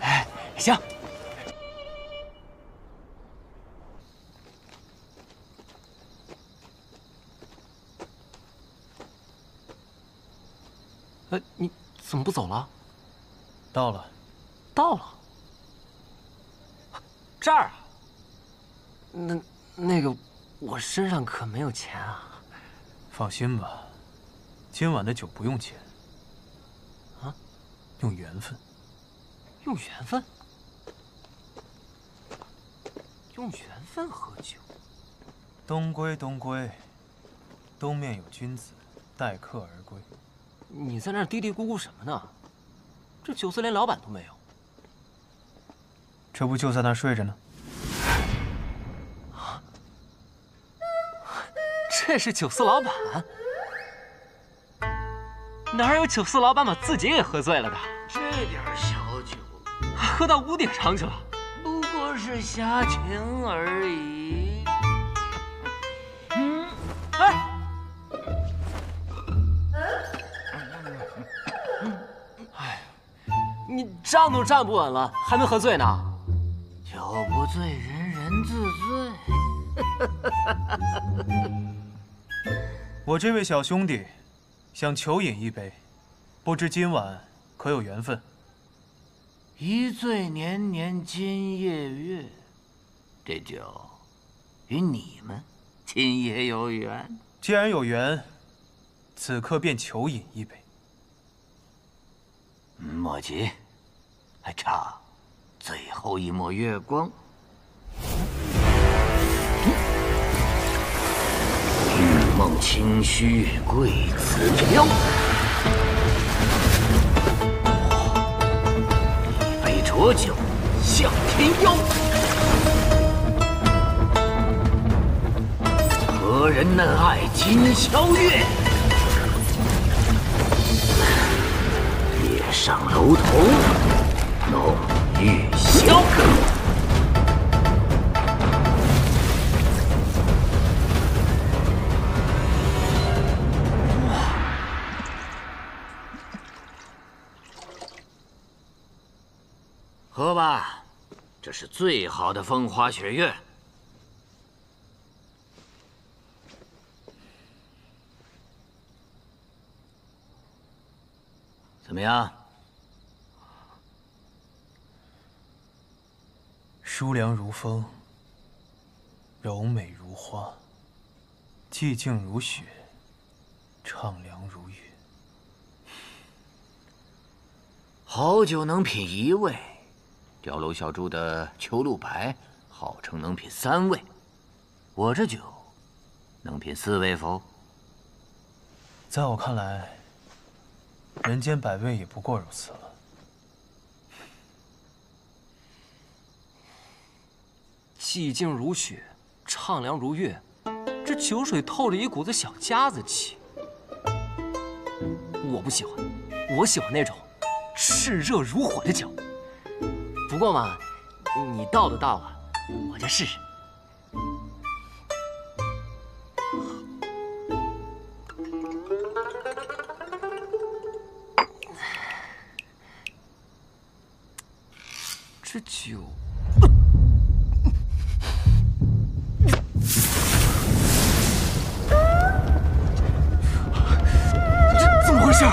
哎，行。你怎么不走了？到了。到了。这儿啊？那个。我身上可没有钱啊！放心吧，今晚的酒不用钱，啊，用缘分。用缘分？用缘分喝酒？东归东归，东面有君子，待客而归。你在那儿嘀嘀咕咕什么呢？这酒肆连老板都没有。这不就在那儿睡着呢？这是酒肆老板？哪有酒肆老板把自己给喝醉了的？这点小酒，喝到屋顶上去了。不过是侠情而已。哎，哎，你站都站不稳了，还没喝醉呢？酒不醉人人自醉。我这位小兄弟想求饮一杯，不知今晚可有缘分？一醉年年今夜月，这酒与你们今夜有缘。既然有缘，此刻便求饮一杯。莫急，还差最后一抹月光。玉梦清虚贵此标，一杯浊酒向天邀。何人能爱今宵月？夜上楼头弄玉箫。喝吧，这是最好的风花雪月。怎么样？舒凉如风，柔美如花，寂静如雪，畅凉如月。好酒能品1味，碉楼小筑的秋露白号称能品3味，我这酒能品4味否？在我看来，人间百味也不过如此了。寂静如雪，畅凉如月，这酒水透着一股子小家子气。我不喜欢，我喜欢那种炽热如火的酒。不过嘛，你倒都倒了，我就试试。这酒，这怎么回事？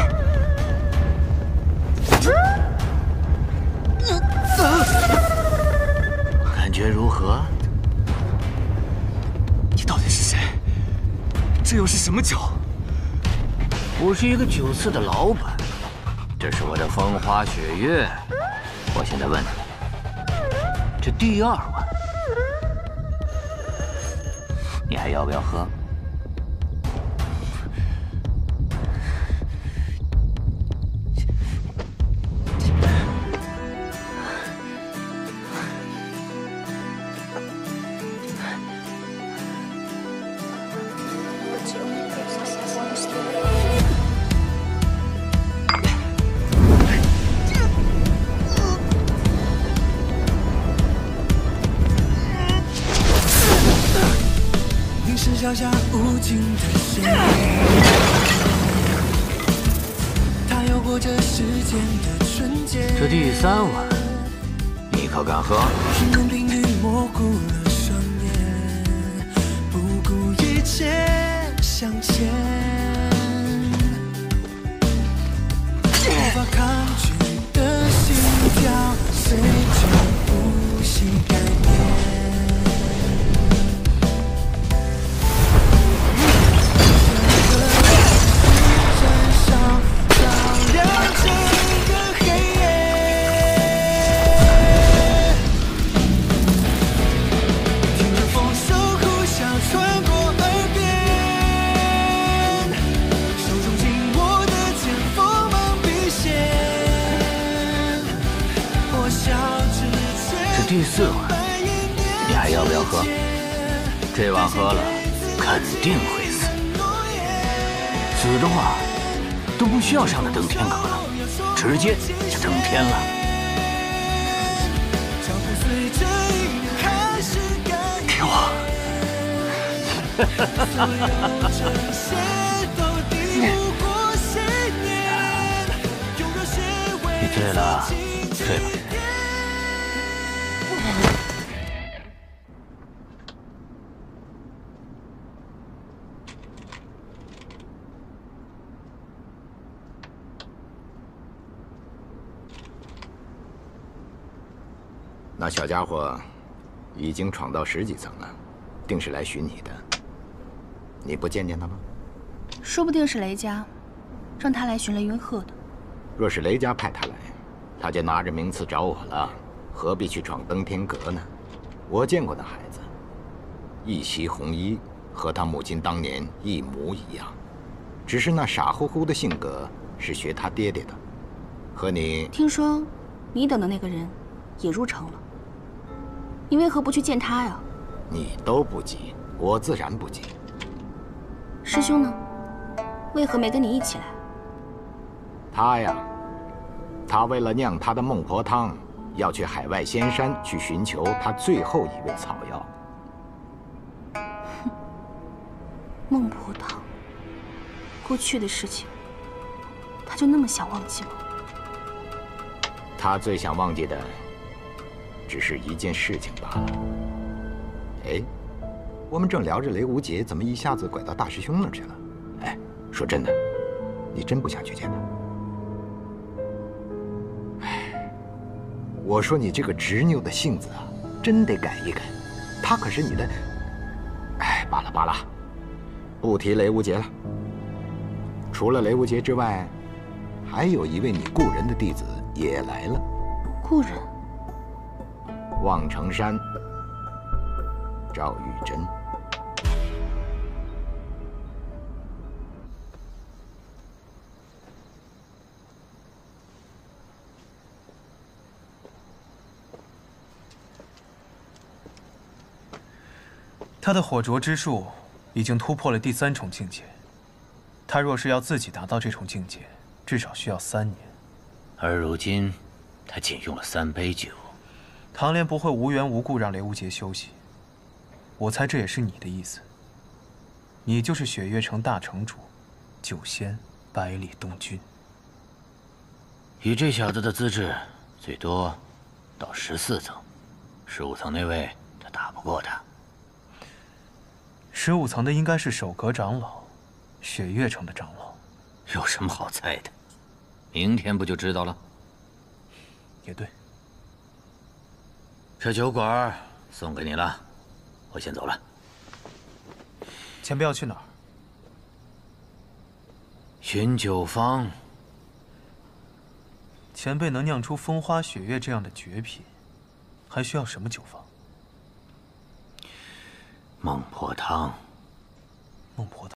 感觉如何？你到底是谁？这又是什么酒？我是一个酒肆的老板，这是我的风花雪月。我现在问你，这第2碗，你还要不要喝？脚下无尽的深渊，它游过这世间的瞬间。这第3碗，你可敢喝？平衡频率模糊了双眼，不顾一切向前，无法抗拒的心跳，随着呼吸改变。第4碗，你还要不要喝？这碗喝了，肯定会死。死的话，都不需要上那登天阁了，直接就登天了。给我！你醉了，睡吧。那小家伙已经闯到10几层了，定是来寻你的。你不见见他吗？说不定是雷家让他来寻雷云鹤的。若是雷家派他来，他就拿着名次找我了，何必去闯登天阁呢？我见过那孩子，一袭红衣，和他母亲当年一模一样，只是那傻乎乎的性格是学他爹爹的。和你听说你等的那个人也入城了，你为何不去见他呀？你都不急，我自然不急。师兄呢？为何没跟你一起来？他呀，他为了酿他的孟婆汤，要去海外仙山去寻求他最后一味草药。孟婆汤，过去的事情，他就那么想忘记吗？他最想忘记的，只是一件事情罢了。哎，我们正聊着雷无节，怎么一下子拐到大师兄那儿去了？哎，说真的，你真不想去见他？哎，我说你这个执拗的性子啊，真得改一改。他可是你的……哎，罢了罢了，不提雷无节了。除了雷无节之外，还有一位你故人的弟子也来了。故人。望城山，赵玉珍。他的火灼之术已经突破了第3重境界。他若是要自己达到这重境界，至少需要3年。而如今，他仅用了3杯酒。唐莲不会无缘无故让雷无节休息。我猜这也是你的意思。你就是雪月城大城主，酒仙百里东君。以这小子的资质，最多到14层，15层那位他打不过他。15层的应该是守阁长老，雪月城的长老。有什么好猜的？明天不就知道了？也对。这酒馆送给你了，我先走了。前辈要去哪儿？寻酒坊。前辈能酿出风花雪月这样的绝品，还需要什么酒坊？孟婆汤。孟婆汤。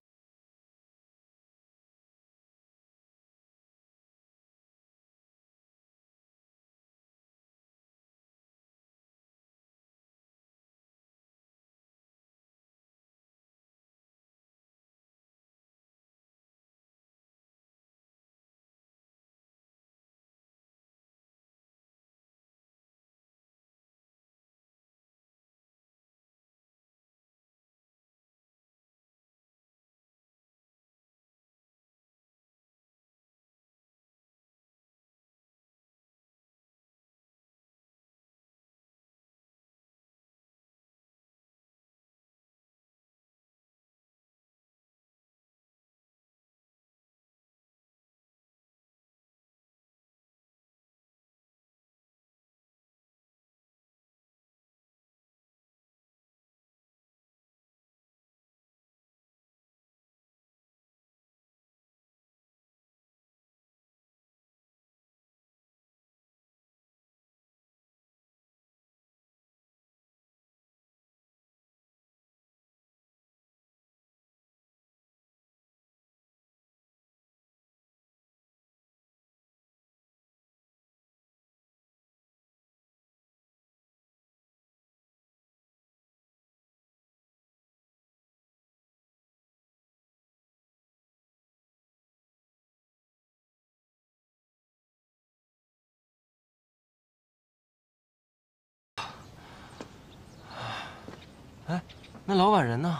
哎，那老板人呢？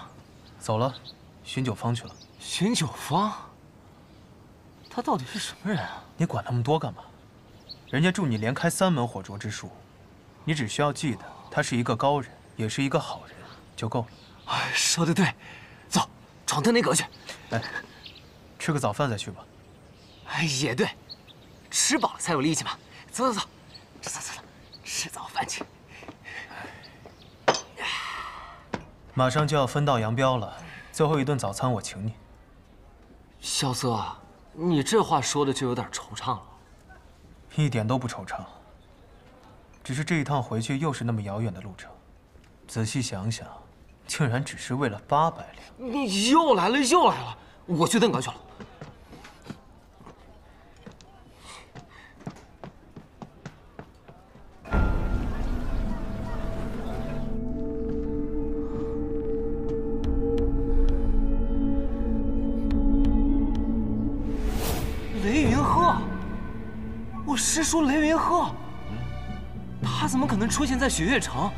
走了，寻酒坊去了。寻酒坊？他到底是什么人啊？你管那么多干嘛？人家助你连开3门火灼之术，你只需要记得他是一个高人，也是一个好人就够了。哎，说得对，走，闯他那阁去。哎，吃个早饭再去吧。哎，也对，吃饱了才有力气嘛。走，走，吃早饭去。马上就要分道扬镳了，最后一顿早餐我请你。萧瑟，你这话说的就有点惆怅了。一点都不惆怅，只是这一趟回去又是那么遥远的路程，仔细想想，竟然只是为了800两。你又来了，我去登阁去了。雷云鹤，我师叔雷云鹤，他怎么可能出现在雪月城，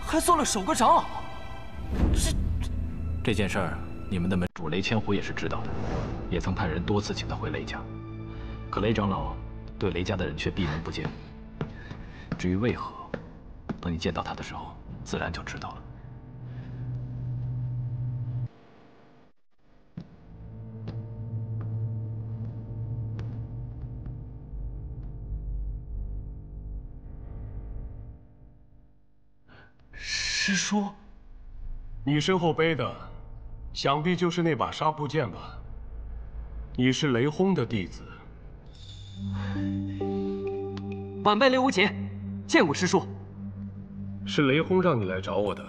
还做了守阁长老？这件事儿，你们的门主雷千虎也是知道的，也曾派人多次请他回雷家，可雷长老对雷家的人却闭门不见。至于为何，等你见到他的时候，自然就知道了。师叔，你身后背的，想必就是那把纱布剑吧？你是雷轰的弟子。晚辈雷无节，见过师叔。是雷轰让你来找我的，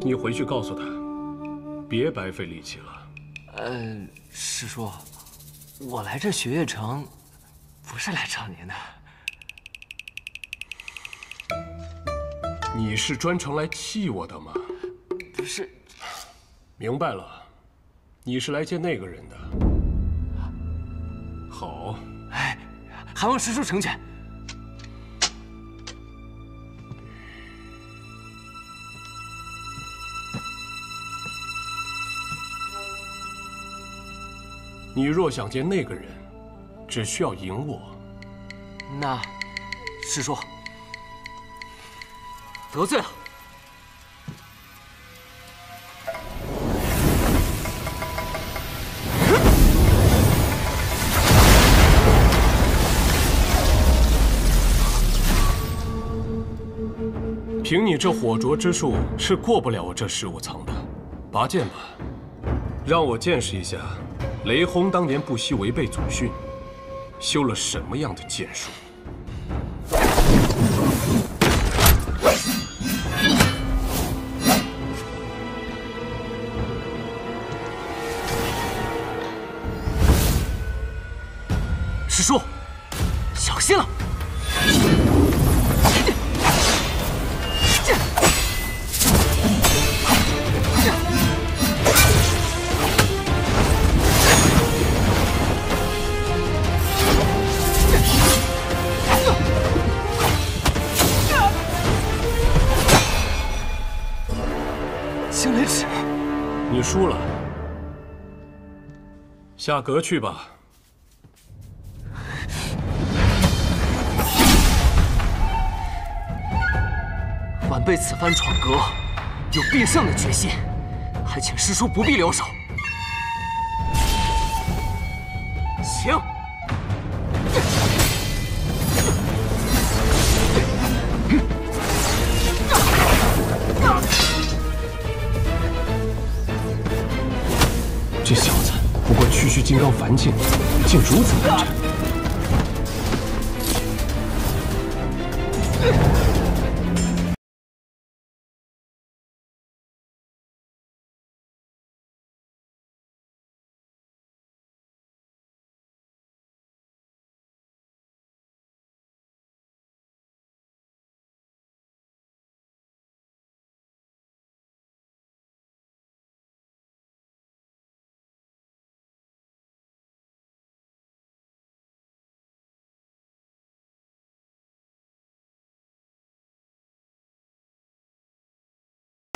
你回去告诉他，别白费力气了。师叔，我来这雪月城，不是来找您的。你是专程来气我的吗？不是。明白了，你是来见那个人的。好。哎，还望师叔成全。你若想见那个人，只需要赢我。那，师叔得罪了。凭你这火灼之术，是过不了我这15层的。拔剑吧，让我见识一下。雷轰当年不惜违背祖训，修了什么样的剑术？师叔，小心了！星雷尺，你输了，下阁去吧。晚辈此番闯阁，有必胜的决心，还请师叔不必留手。请。这小子不过区区金刚凡境，竟如此难缠。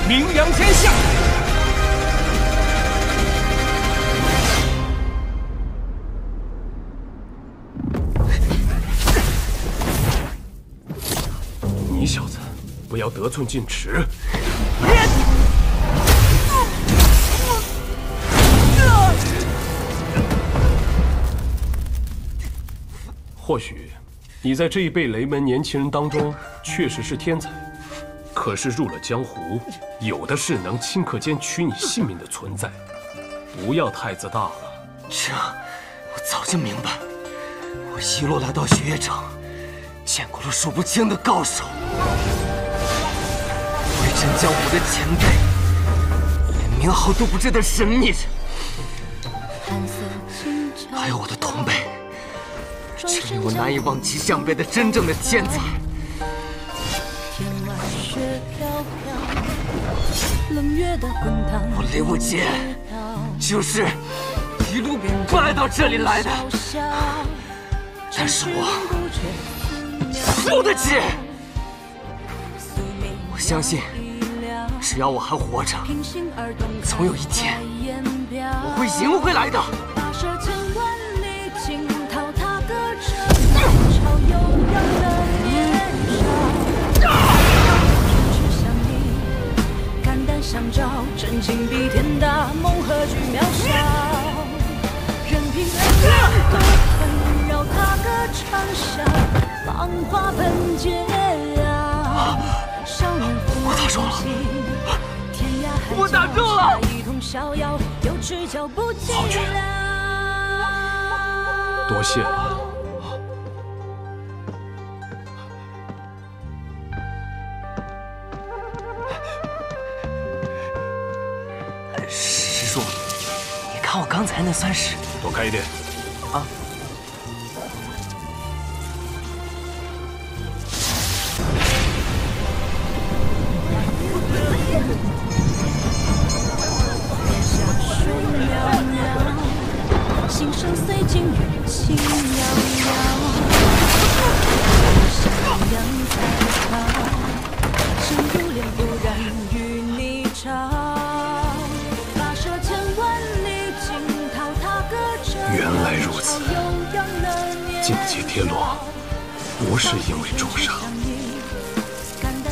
名扬天下。你小子不要得寸进尺。或许你在这一辈雷门年轻人当中确实是天才。可是入了江湖，有的是能顷刻间取你性命的存在，不要太自大了。这我早就明白。我一路来到雪月城，见过了数不清的高手，威震江湖的前辈，连名号都不知的神秘人，还有我的同辈，这令我难以望其项背的真正的天才。我雷无节就是一路败到这里来的，但是我输得起。我相信，只要我还活着，总有一天我会赢回来的。相照，真情比天大，梦何惧渺小？任凭恩怨多纷扰，踏歌长啸，芳华喷溅啊！少年不打中了，天涯海角，一同逍遥，有只脚不寂寥。多谢了。30，多开一点。啊。心声随境缘轻渺渺，山羊在逃，生如莲不染与你潮。跋涉千万里，惊涛踏歌者。原来如此，境界跌落，不是因为重伤，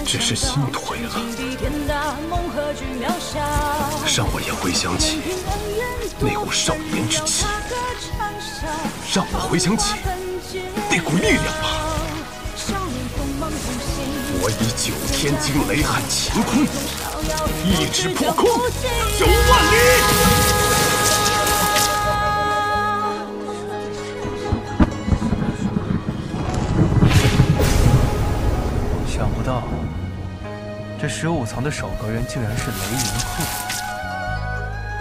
只是心颓了。让我也回想起那股少年之气，让我回想起那股力量吧。我以9天惊雷撼乾坤，一指破空9万里。想不到，这15层的守阁人竟然是雷云鹤。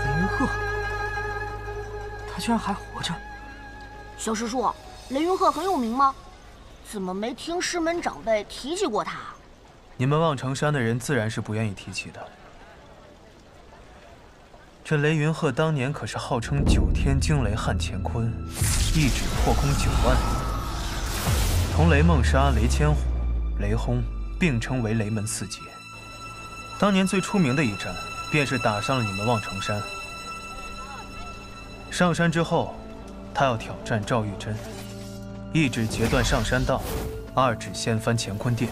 雷云鹤，他居然还活着！小师叔，雷云鹤很有名吗？怎么没听师门长辈提起过他？你们望城山的人自然是不愿意提起的。这雷云鹤当年可是号称9天惊雷撼乾坤，一指破空9万里，同雷梦沙、雷千虎、雷轰并称为雷门4杰。当年最出名的一战，便是打上了你们望城山。上山之后，他要挑战赵玉珍，一指截断上山道，2指掀翻乾坤殿。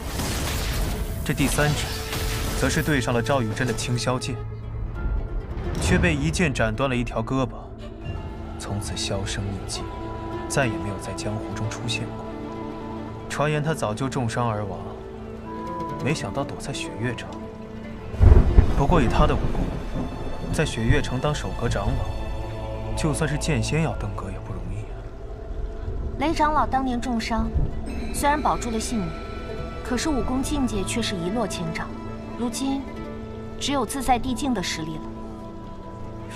这第3指，则是对上了赵玉珍的青霄剑，却被一剑斩断了一条胳膊，从此销声匿迹，再也没有在江湖中出现过。传言他早就重伤而亡，没想到躲在雪月城。不过以他的武功，在雪月城当守阁长老，就算是剑仙要登阁也不容易啊。雷长老当年重伤，虽然保住了性命，可是武功境界却是一落千丈，如今只有自在地境的实力了。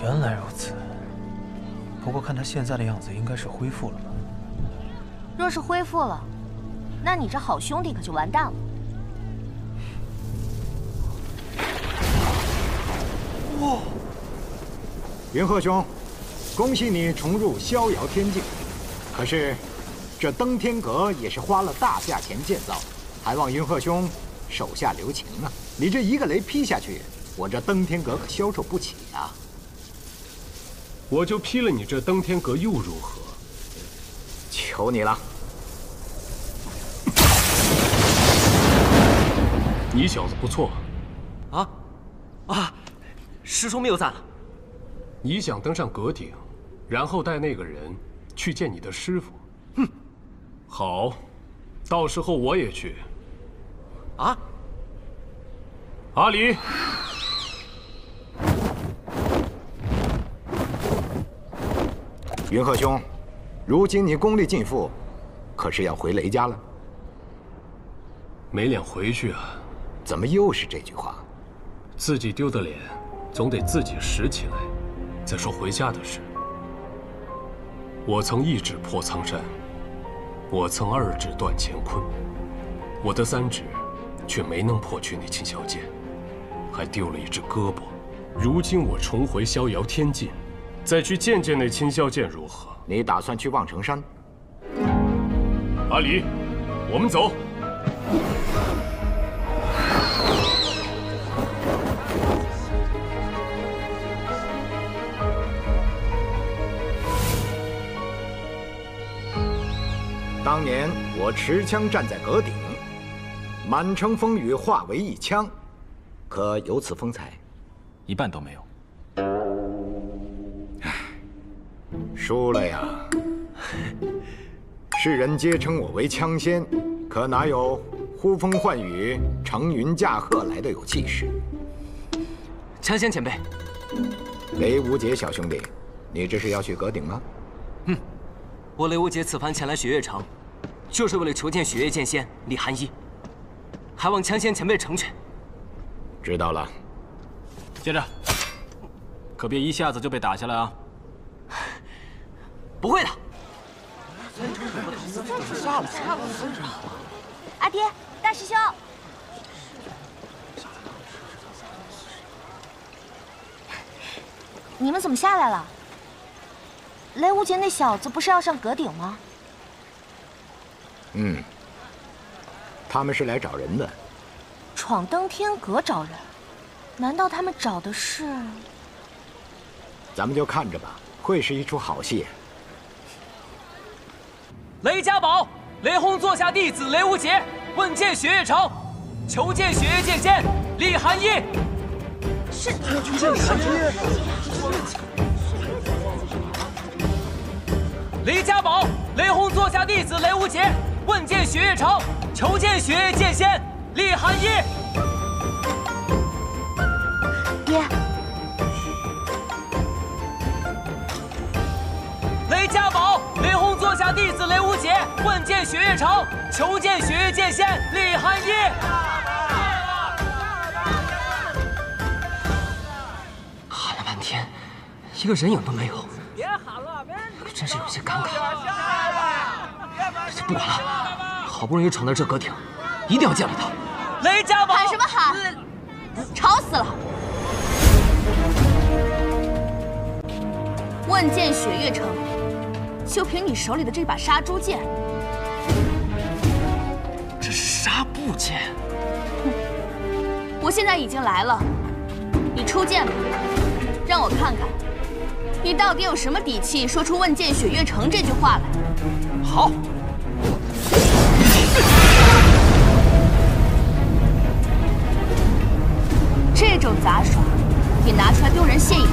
原来如此，不过看他现在的样子，应该是恢复了吧？若是恢复了，那你这好兄弟可就完蛋了。哇！云鹤兄，恭喜你重入逍遥天境。可是，这登天阁也是花了大价钱建造，还望云鹤兄手下留情啊！你这一个雷劈下去，我这登天阁可消受不起啊！我就劈了你这登天阁又如何？求你了！你小子不错。师叔谬赞了。你想登上阁顶，然后带那个人去见你的师傅？哼，好，到时候我也去。啊？阿离，云鹤兄，如今你功力尽复，可是要回雷家了？没脸回去啊！怎么又是这句话？自己丢的脸，总得自己拾起来。再说回家的事，我曾1指破苍山，我曾2指断乾坤，我的3指却没能破去那青霄剑，还丢了一只胳膊。如今我重回逍遥天境，再去见见那青霄剑如何？你打算去望城山？阿离，我们走。当年我持枪站在阁顶，满城风雨化为一枪，可有此风采？一半都没有。输了呀！世人皆称我为枪仙，可哪有呼风唤雨、乘云驾鹤来的有气势？枪仙前辈，雷无杰小兄弟，你这是要去阁顶吗？我雷无杰此番前来雪月城，就是为了求见雪月剑仙李寒一，还望枪仙前辈成全。知道了。接着，可别一下子就被打下来啊！不会的。下了。阿爹，大师兄，你们怎么下来了？雷无杰那小子不是要上阁顶吗？他们是来找人的。闯登天阁找人？难道他们找的是？咱们就看着吧，会是一出好戏。雷家宝，雷轰座下弟子雷无杰，问剑雪月城，求见雪月剑仙李寒衣。是。雷家宝，雷轰座下弟子雷无杰，问剑雪月城，求见雪月剑仙李寒衣。爹。雷家宝，雷轰座下弟子雷无杰，问剑雪月城，求见雪月剑仙李寒衣。喊了半天，一个人影都没有，可真是有些尴尬。不管了，好不容易闯到这阁顶，一定要见了他。雷家宝，喊什么喊？吵死了！问剑雪月城，就凭你手里的这把杀猪剑，这是纱布剑。我现在已经来了，你出剑吧，让我看看，你到底有什么底气说出“问剑雪月城”这句话来。好。这种杂耍，也拿出来丢人现眼。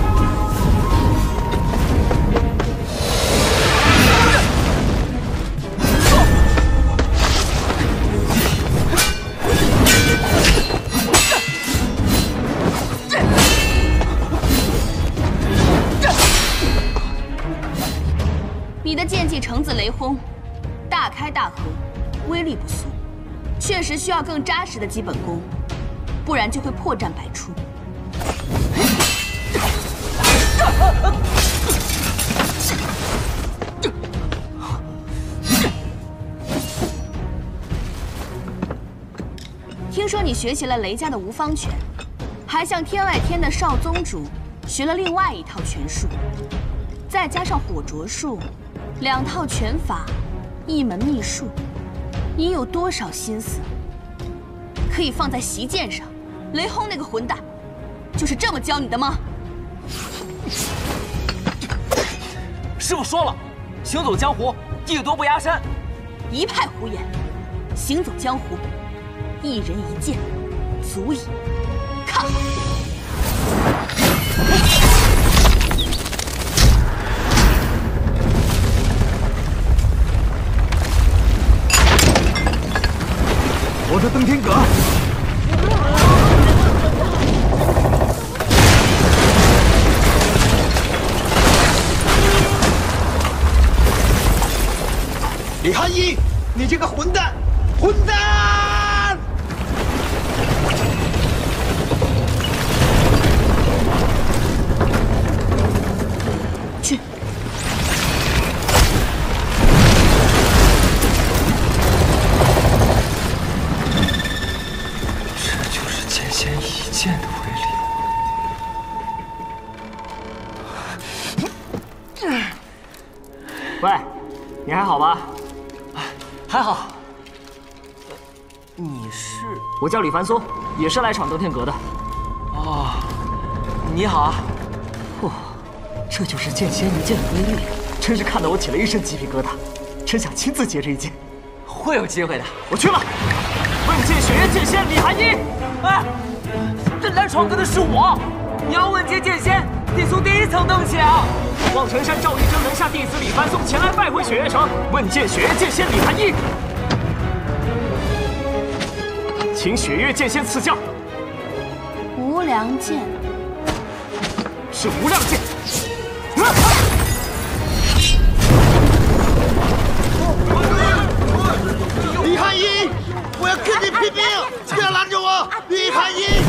你的剑技橙子雷轰，大开大合，威力不俗，确实需要更扎实的基本功。不然就会破绽百出。听说你学习了雷家的无方拳，还向天外天的少宗主学了另外一套拳术，再加上火灼术，2套拳法，1门秘术，你有多少心思可以放在席剑上？雷轰那个混蛋，就是这么教你的吗？师傅说了，行走江湖，艺多不压身。一派胡言！行走江湖，一人一剑，足矣。看！我的登天阁。李寒衣，你这个混蛋！混蛋！去！这就是剑仙一剑的威力。喂，你还好吧？还好。你是？我叫李凡松，也是来闯登天阁的。哦，你好啊。嚯，这就是剑仙一剑的威力，真是看得我起了一身鸡皮疙瘩，真想亲自接这一剑。会有机会的，我去了。问剑雪月剑仙李寒衣。哎，这来闯阁的是我，你要问剑剑仙，得从第1层登起啊。望城山赵玉珍门下弟子李凡松前来拜会雪月城，问剑雪月剑仙李寒衣，请雪月剑仙赐教。无量剑是无量剑。李寒衣，我要跟你拼命！不要拦着我，李寒衣！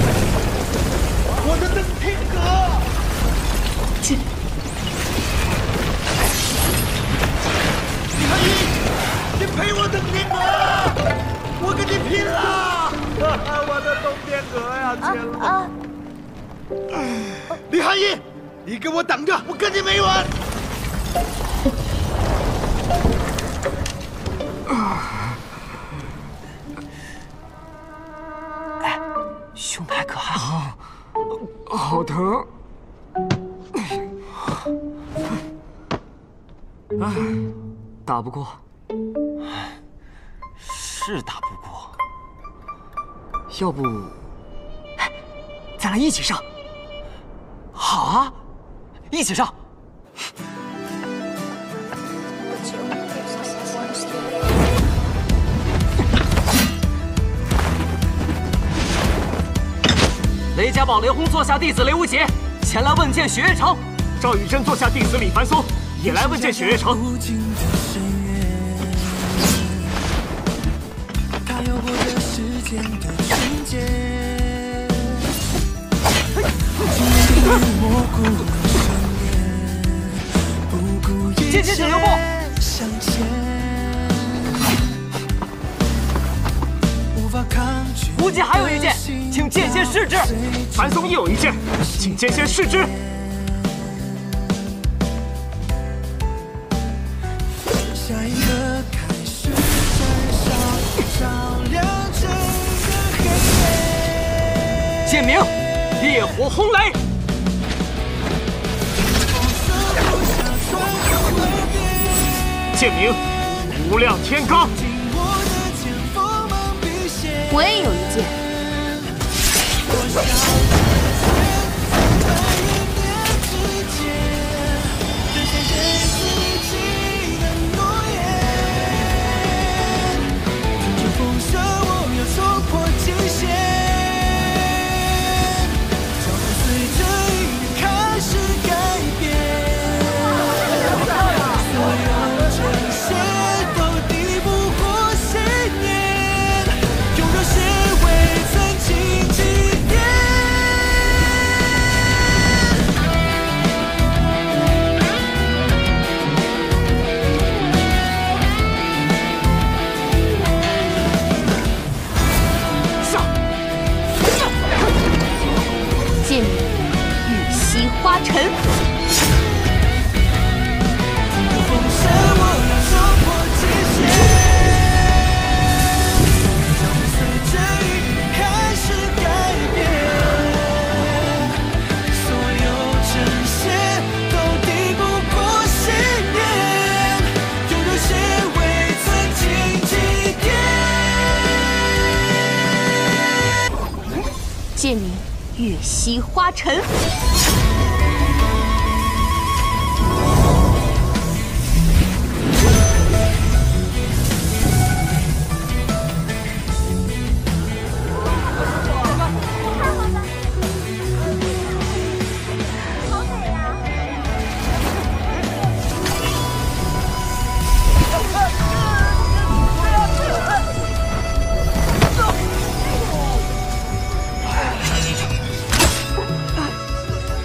我的登天阁！去！陪我登天阁，我跟你拼了！我的东天阁呀，天了！李寒衣，你给我等着，我跟你没完！哎，兄台可还好？好疼！哎，打不过，是打不过。要不，咱俩一起上？好啊，一起上！雷家堡雷轰座下弟子雷无极前来问见雪月城。赵雨珍座下弟子李凡松也来问见雪月城。剑仙请留步。无极还有一剑，请剑仙试之。凡松亦有一剑，请剑仙试之。下一刻开始燃烧，照亮整个黑夜。剑鸣，烈火轰雷。剑鸣，无量天罡。我也有一剑。剑鸣，月息花尘。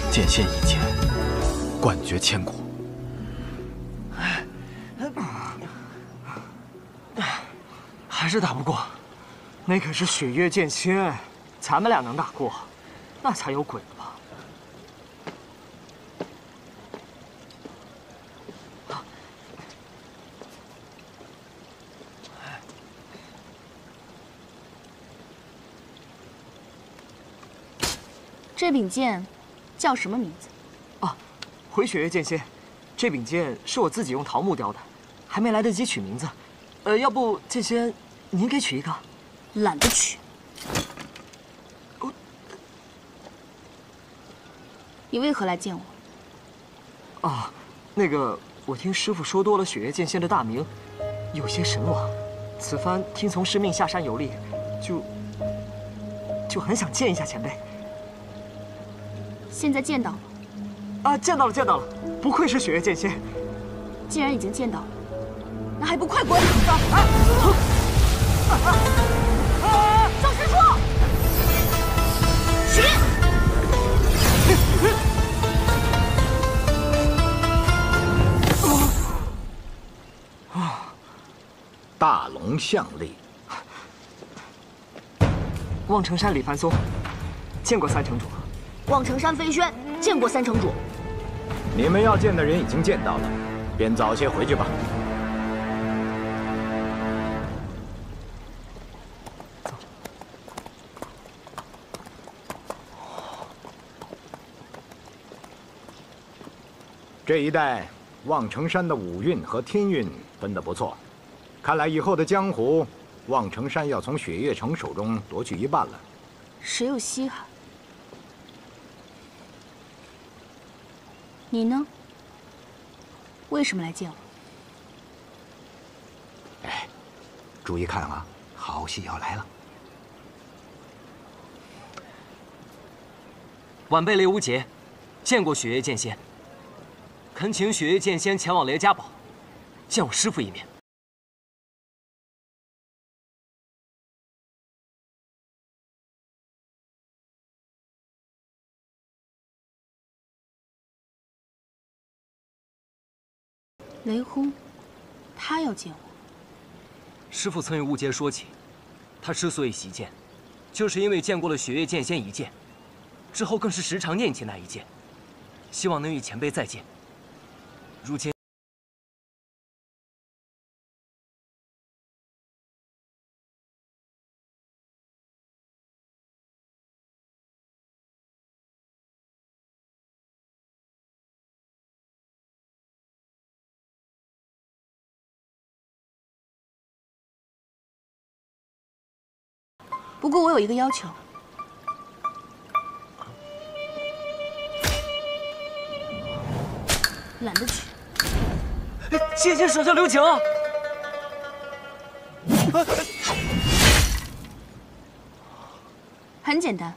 剑仙一剑，冠绝千古。还是打不过，那可是雪月剑仙，咱们俩能打过，那才有鬼了吧？这柄剑叫什么名字？啊，回雪月剑仙，这柄剑是我自己用桃木雕的，还没来得及取名字。要不剑仙，您给取一个？懒得取。你为何来见我？啊，那个，我听师傅说多了雪月剑仙的大名，有些神往。此番听从师命下山游历，就很想见一下前辈。现在见到了。啊，见到了，见到了，不愧是雪月剑仙。既然已经见到了，那还不快滚！赵师叔，许！大龙相立。望城山李凡松，见过三城主。望城山飞轩，见过三城主。你们要见的人已经见到了，便早些回去吧。这一带望城山的五运和天运分得不错，看来以后的江湖，望城山要从雪月城手中夺去一半了。谁有稀罕？你呢？为什么来见我？哎，注意看啊，好戏要来了。晚辈雷无节，见过雪月剑仙，恳请雪月剑仙前往雷家堡，见我师父一面。雷轰，他要见我。师父曾与无节说起，他之所以习剑，就是因为见过了雪月剑仙一剑，之后更是时常念起那一剑，希望能与前辈再见。如今，不过我有一个要求。懒得去。剑仙手下留情啊！很简单，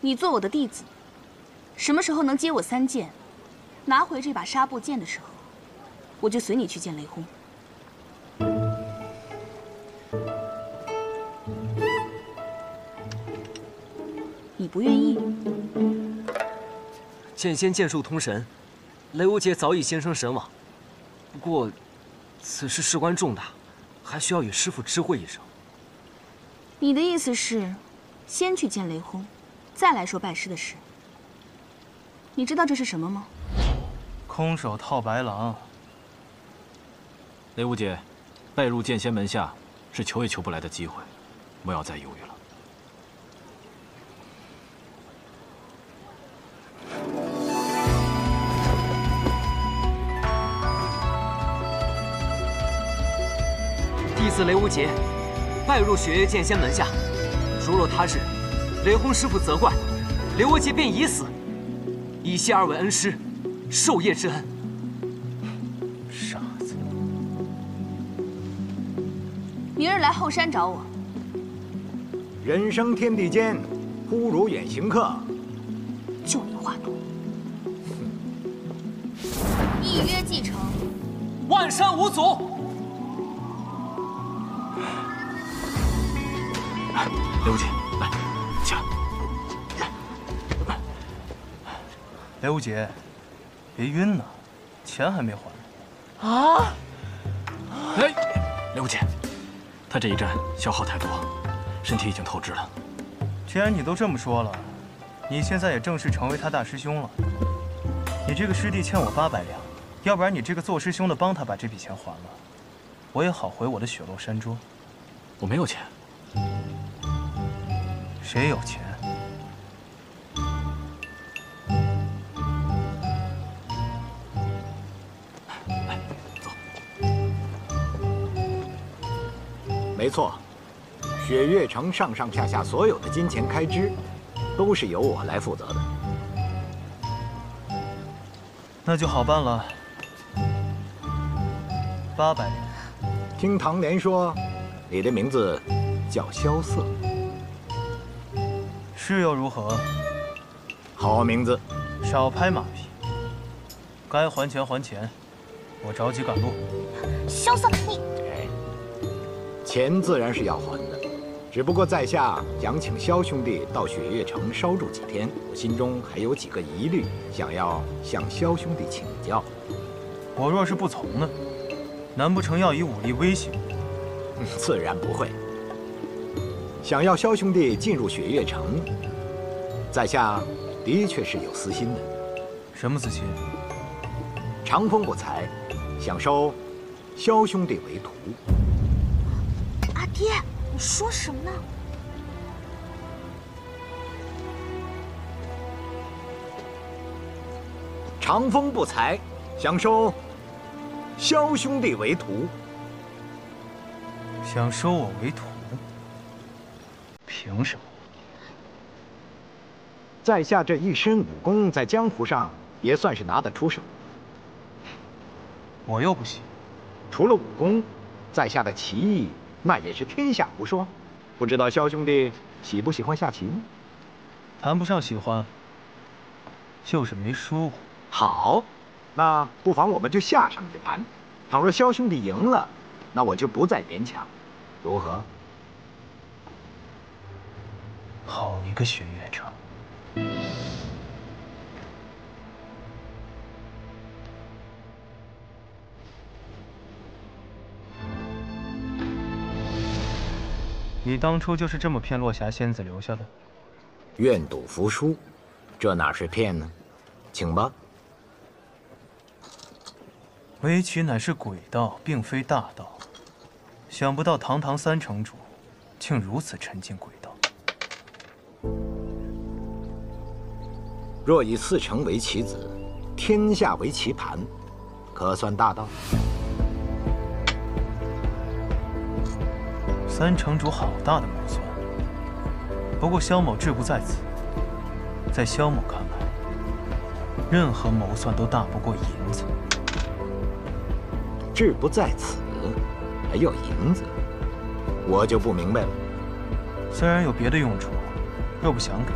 你做我的弟子，什么时候能接我3剑，拿回这把纱布剑的时候，我就随你去见雷轰。你不愿意？剑仙剑术通神，雷无节早已心生神往。不过，此事事关重大，还需要与师父知会一声。你的意思是，先去见雷轰，再来说拜师的事。你知道这是什么吗？空手套白狼。雷无节，拜入剑仙门下是求也求不来的机会，不要再犹豫了。弟子雷无节，拜入雪月剑仙门下。如若他日雷轰师傅责怪，雷无节便以死，以谢二位恩师授业之恩。傻子！明日来后山找我。人生天地间，忽如远行客。就你话多。一约既成，万山无阻。雷无节，来，起来。雷无节，别晕呢，钱还没还。啊！哎，雷无节，他这一战消耗太多，身体已经透支了。既然你都这么说了，你现在也正式成为他大师兄了。你这个师弟欠我800两，要不然你这个做师兄的帮他把这笔钱还了，我也好回我的雪落山庄。我没有钱。谁有钱？来，走。没错，雪月城上上下下所有的金钱开支，都是由我来负责的。那就好办了，800两。听唐莲说，你的名字叫萧瑟。是又如何？好名字。少拍马屁。该还钱还钱，我着急赶路。萧瑟，你……钱自然是要还的，只不过在下想请萧兄弟到雪月城稍住几天，我心中还有几个疑虑，想要向萧兄弟请教。我若是不从呢？难不成要以武力威胁我？自然不会。想要萧兄弟进入雪月城，在下的确是有私心的。什么私心？长风不才，想收萧兄弟为徒。阿爹，你说什么呢？长风不才，想收萧兄弟为徒。想收我为徒？凭什么？在下这一身武功，在江湖上也算是拿得出手。我又不行。除了武功，在下的棋艺那也是天下无双。不知道萧兄弟喜不喜欢下棋呢？谈不上喜欢，就是没输过。好，那不妨我们就下上这盘。倘若萧兄弟赢了，那我就不再勉强，如何？好一个雪月城！你当初就是这么骗落霞仙子留下的？愿赌服输，这哪是骗呢？请吧。围棋乃是鬼道，并非大道。想不到堂堂三城主，竟如此沉浸鬼道。若以4城为棋子，天下为棋盘，可算大道？三城主好大的谋算。不过萧某志不在此，在萧某看来，任何谋算都大不过银子。志不在此，还要银子，我就不明白了。虽然有别的用处，若不想给，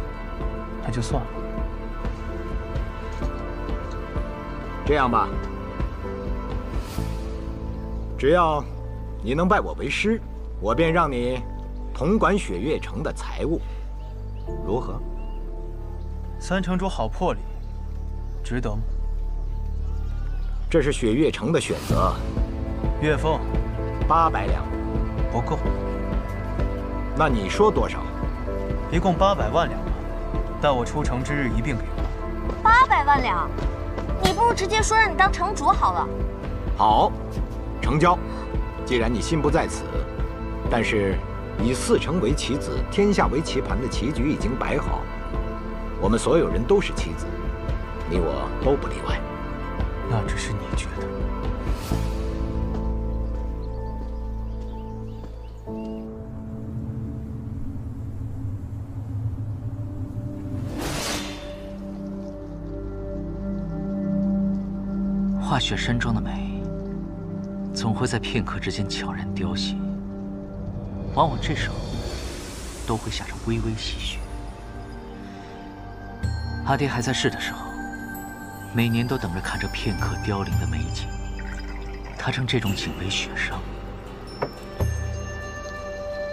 那就算了。这样吧，只要你能拜我为师，我便让你统管雪月城的财务，如何？三城主好魄力，值得吗？这是雪月城的选择。月俸800两，不够。那你说多少？一共800万两吧，待我出城之日一并给我。800万两，你不如直接说让你当城主好了。好，成交。既然你心不在此，但是以4城为棋子，天下为棋盘的棋局已经摆好，我们所有人都是棋子，你我都不例外。那只是你觉得。化雪山庄的美，总会在片刻之间悄然凋谢，往往这时候都会下着微微细雪。阿爹还在世的时候，每年都等着看这片刻凋零的美景，他称这种景为雪殇。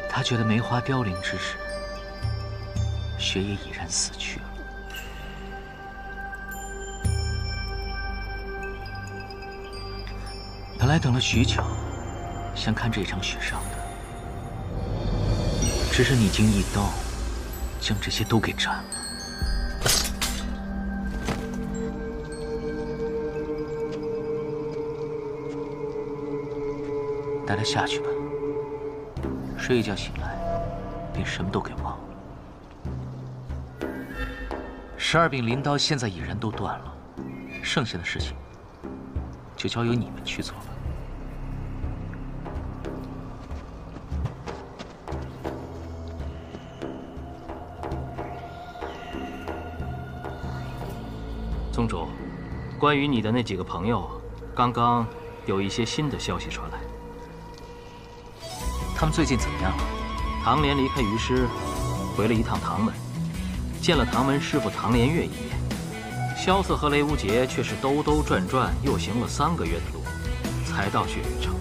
他觉得梅花凋零之时，雪也已然死去了。本来等了许久，想看这场雪殇的，只是你竟一刀将这些都给斩了。带他下去吧，睡一觉醒来，便什么都给忘了。12柄鳞刀现在已然都断了，剩下的事情就交由你们去做吧。宗主，关于你的那几个朋友，刚刚有一些新的消息传来。他们最近怎么样了？唐莲离开于师，回了一趟唐门，见了唐门师傅唐莲月一面。萧瑟和雷无节却是兜兜转转，又行了3个月的路，才到雪月城。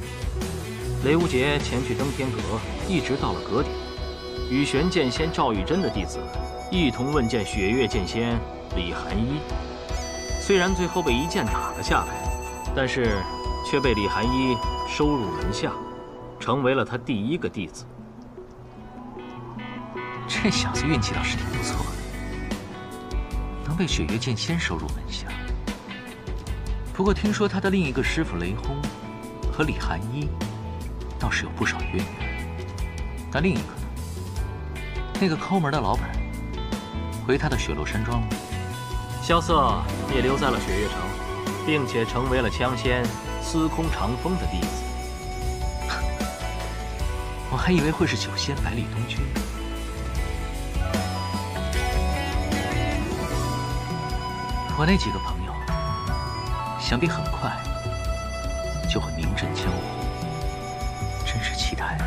雷无节前去登天阁，一直到了阁底，与玄剑仙赵玉珍的弟子一同问见雪月剑仙李寒一。虽然最后被一剑打了下来，但是却被李寒一收入门下，成为了他第一个弟子。这小子运气倒是挺不错的，能被雪月剑仙收入门下。不过听说他的另一个师傅雷轰和李寒一倒是有不少渊源。那另一个呢？那个抠门的老板回他的雪落山庄了。萧瑟也留在了雪月城，并且成为了枪仙司空长风的弟子。我还以为会是九仙百里东君。我那几个朋友，想必很快就会名震江湖，真是期待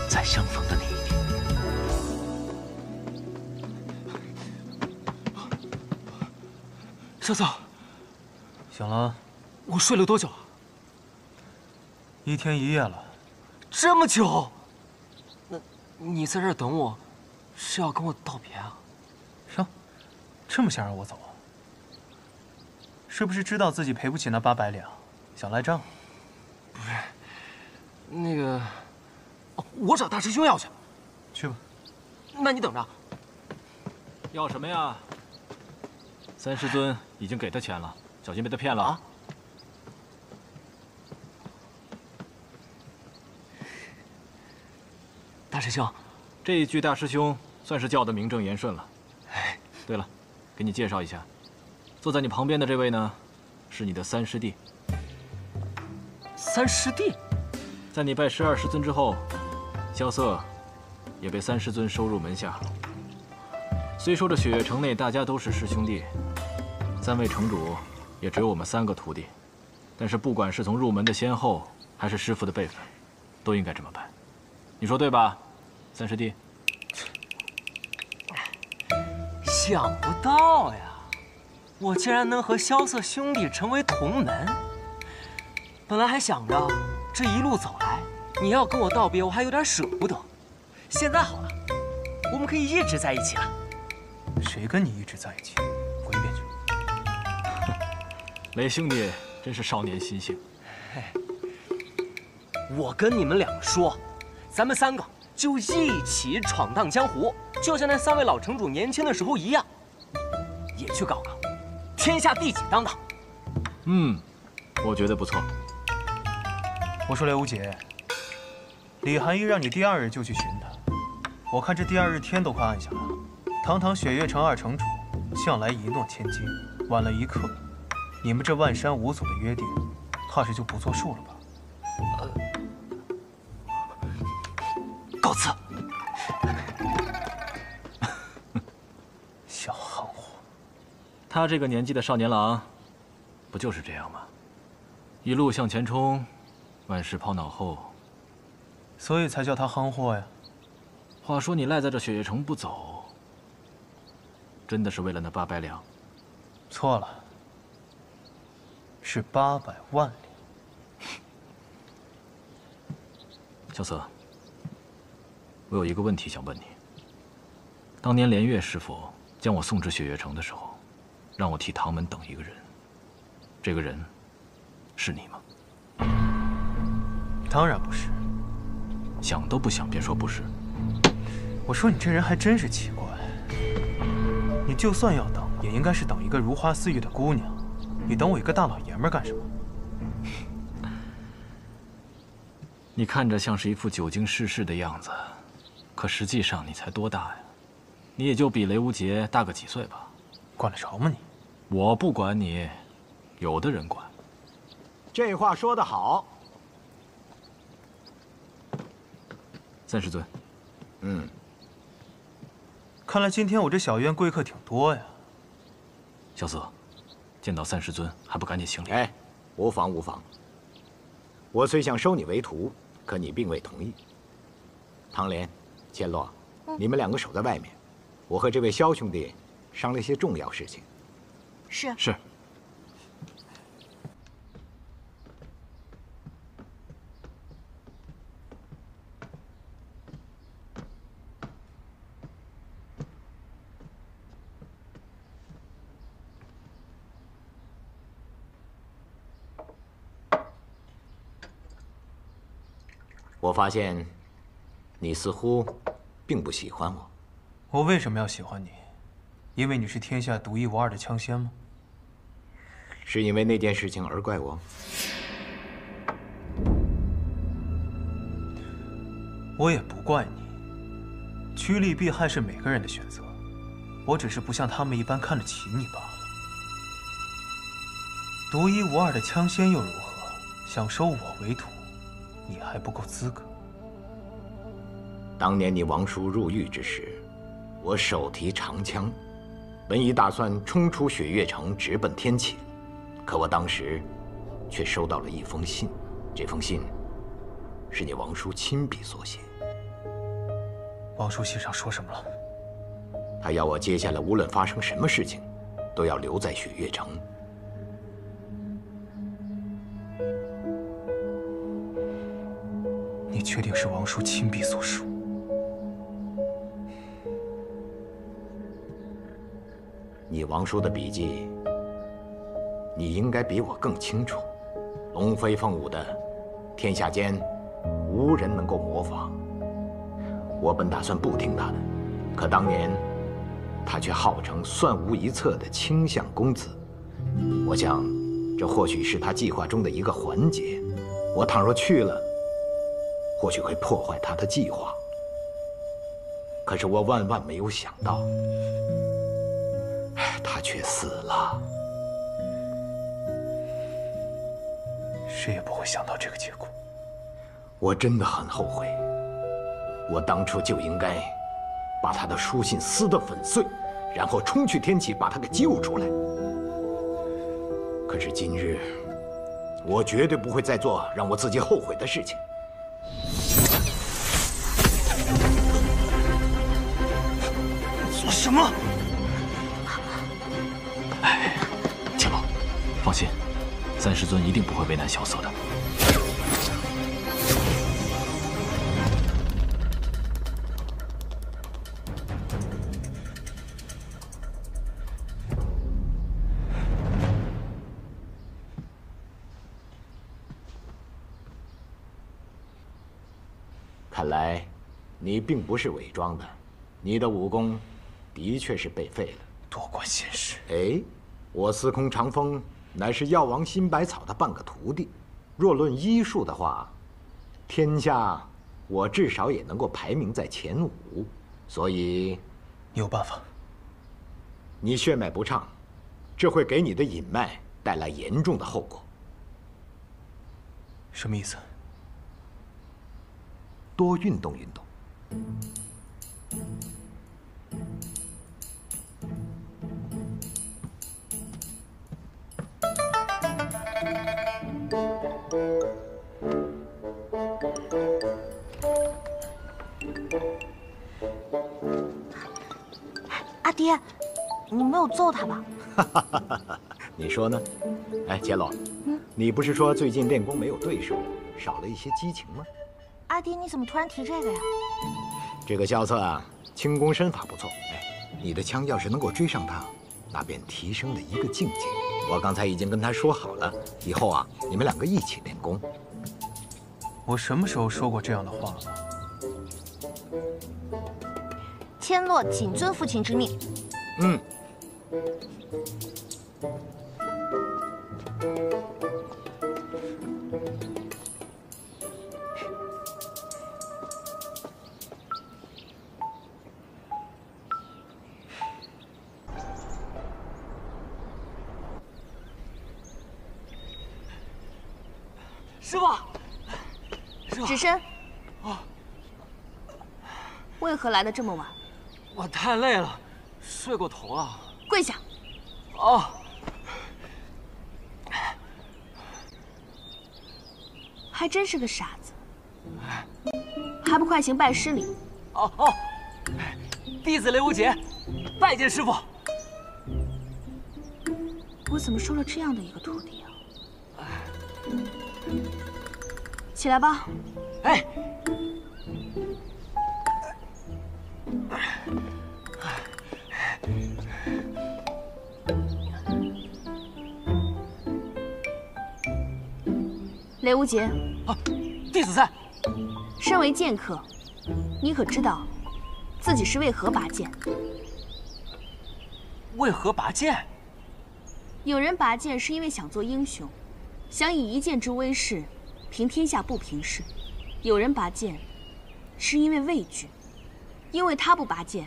再相逢的那一天。萧瑟，醒了？我睡了多久？1天1夜了。这么久？那你在这儿等我，是要跟我道别啊？这么想让我走啊？是不是知道自己赔不起那800两，想赖账？不是，那个，我找大师兄要去。去吧。那你等着。要什么呀？三师尊已经给他钱了，小心被他骗了啊！大师兄，这一句大师兄算是叫得名正言顺了。对了，给你介绍一下，坐在你旁边的这位呢，是你的三师弟。三师弟，在你拜12师尊之后，萧瑟也被三师尊收入门下。虽说这雪月城内大家都是师兄弟，3位城主也只有我们3个徒弟，但是不管是从入门的先后，还是师傅的辈分，都应该这么办。你说对吧，三师弟？想不到呀，我竟然能和萧瑟兄弟成为同门。本来还想着这一路走来，你要跟我道别，我还有点舍不得。现在好了，我们可以一直在一起了。谁跟你一直在一起？滚一边去！雷兄弟真是少年心性。我跟你们2个说，咱们3个就一起闯荡江湖，就像那3位老城主年轻的时候一样，也去搞搞天下第几当当。我觉得不错。我说刘无姐，李寒一让你第2日就去寻他，我看这第2日天都快暗下了。堂堂雪月城2城主，向来一诺千金，晚了1刻，你们这万山5祖的约定，怕是就不作数了吧？告辞。小憨货，他这个年纪的少年郎，不就是这样吗？一路向前冲，万事抛脑后，所以才叫他憨货呀。话说你赖在这雪月城不走，真的是为了那800两？错了，是800万两。萧瑟，我有一个问题想问你。当年连月师傅将我送至雪月城的时候，让我替唐门等一个人，这个人是你吗？当然不是。想都不想便说不是。我说你这人还真是奇怪，你就算要等，也应该是等一个如花似玉的姑娘，你等我一个大老爷们儿干什么？你看着像是一副久经世事的样子，可实际上你才多大呀？你也就比雷无节大个几岁吧。管得着吗你？我不管你，有的人管。这话说得好。三师尊，看来今天我这小院贵客挺多呀。萧瑟，见到三师尊还不赶紧行礼？哎，无妨无妨。我虽想收你为徒，可你并未同意。唐莲、千洛，你们2个守在外面，我和这位萧兄弟商量些重要事情。是。是。我发现，你似乎并不喜欢我。我为什么要喜欢你？因为你是天下独一无二的枪仙吗？是因为那件事情而怪我？我也不怪你。趋利避害是每个人的选择，我只是不像他们一般看得起你罢了。独一无二的枪仙又如何？想收我为徒，你还不够资格。当年你王叔入狱之时，我手提长枪，本已打算冲出雪月城，直奔天启，可我当时却收到了一封信。这封信是你王叔亲笔所写。王叔信上说什么了？他要我接下来无论发生什么事情，都要留在雪月城。你确定是王叔亲笔所书？你王叔的笔记，你应该比我更清楚。龙飞凤舞的，天下间无人能够模仿。我本打算不听他的，可当年他却号称算无一策的卿相公子。我想，这或许是他计划中的一个环节。我倘若去了，或许会破坏他的计划。可是我万万没有想到，他却死了。谁也不会想到这个结果。我真的很后悔，我当初就应该把他的书信撕得粉碎，然后冲去天启把他给救出来。可是今日，我绝对不会再做让我自己后悔的事情。做什么？哎，钱老，放心，3师尊一定不会为难萧瑟的。看来，你并不是伪装的，你的武功的确是被废了。多管闲事！哎，我司空长风乃是药王辛百草的半个徒弟，若论医术的话，天下我至少也能够排名在前5。所以，你有办法？你血脉不畅，这会给你的隐脉带来严重的后果。什么意思？多运动运动。阿爹，你没有揍他吧？你说呢？哎，杰罗，你不是说最近练功没有对手，少了一些激情吗？阿爹，你怎么突然提这个呀？这个萧策啊，轻功身法不错。哎，你的枪要是能够追上他，那便提升了一个境界。我刚才已经跟他说好了，以后啊，你们2个一起练功。我什么时候说过这样的话了？千洛谨遵父亲之命。嗯。师傅，只身。为何来的这么晚？我太累了，睡过头了。跪下。哦。还真是个傻子，还不快行拜师礼？哦，弟子雷无节，拜见师傅。我怎么收了这样的一个徒弟啊？起来吧。哎。雷无节，弟子在。身为剑客，你可知道自己是为何拔剑？为何拔剑？有人拔剑是因为想做英雄，想以一剑之威势平天下不平事；有人拔剑是因为畏惧，因为他不拔剑，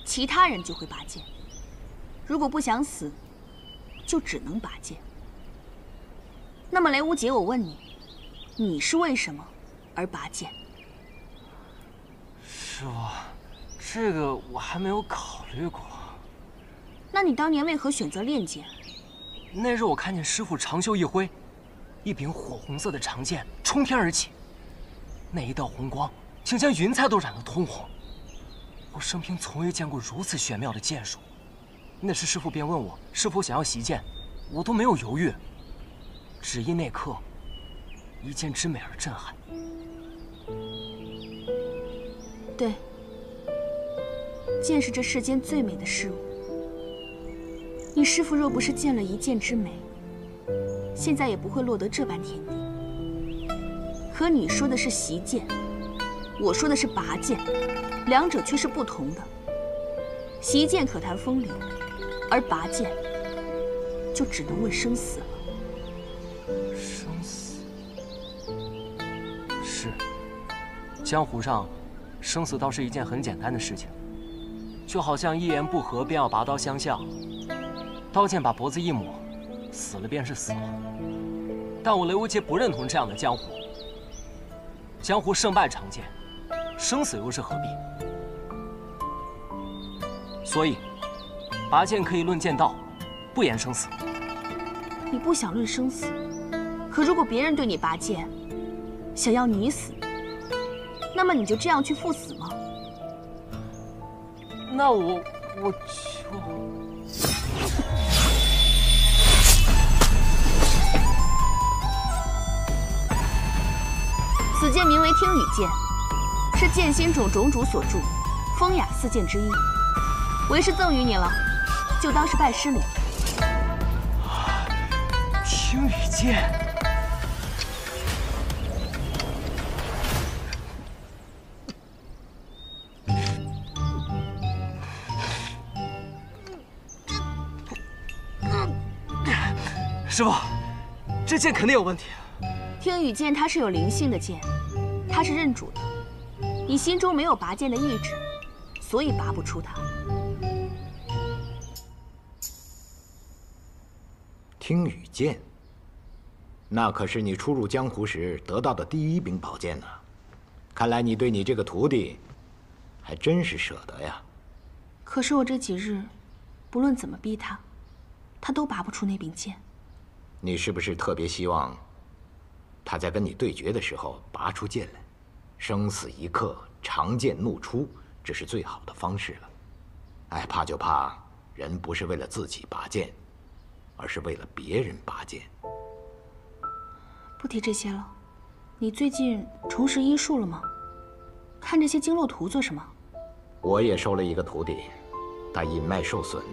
其他人就会拔剑。如果不想死，就只能拔剑。那么雷无节，我问你，你是为什么而拔剑？师傅，这个我还没有考虑过。那你当年为何选择练剑？那日我看见师傅长袖一挥，一柄火红色的长剑冲天而起，那一道红光竟将云彩都染得通红。我生平从未见过如此玄妙的剑术。那时师傅便问我是否想要习剑，我都没有犹豫，只因那刻一剑之美而震撼。对，剑是这世间最美的事物。你师父若不是见了一剑之美，现在也不会落得这般田地。可你说的是习剑，我说的是拔剑，两者却是不同的。习剑可谈风流，而拔剑就只能问生死了。生死是，江湖上生死倒是一件很简单的事情，就好像一言不合便要拔刀相向，刀剑把脖子一抹，死了便是死了。但我雷无节不认同这样的江湖。江湖胜败常见，生死又是何必？所以，拔剑可以论剑道，不言生死。你不想论生死，可如果别人对你拔剑，想要你死，那么你就这样去赴死吗？那我就……此剑名为听雨剑，是剑仙种种主所著，风雅四剑之一。为师赠予你了，就当是拜师礼。听雨剑，师傅，这剑肯定有问题。听雨剑它是有灵性的剑，它是认主的。你心中没有拔剑的意志，所以拔不出它。听雨剑，那可是你初入江湖时得到的第一柄宝剑呢。看来你对你这个徒弟，还真是舍得呀。可是我这几日，不论怎么逼他，他都拔不出那柄剑。你是不是特别希望他在跟你对决的时候拔出剑来？生死一刻，长剑怒出，这是最好的方式了。哎，怕就怕人不是为了自己拔剑，而是为了别人拔剑。不提这些了，你最近重拾医术了吗？看这些经络图做什么？我也收了一个徒弟，他阴脉受损，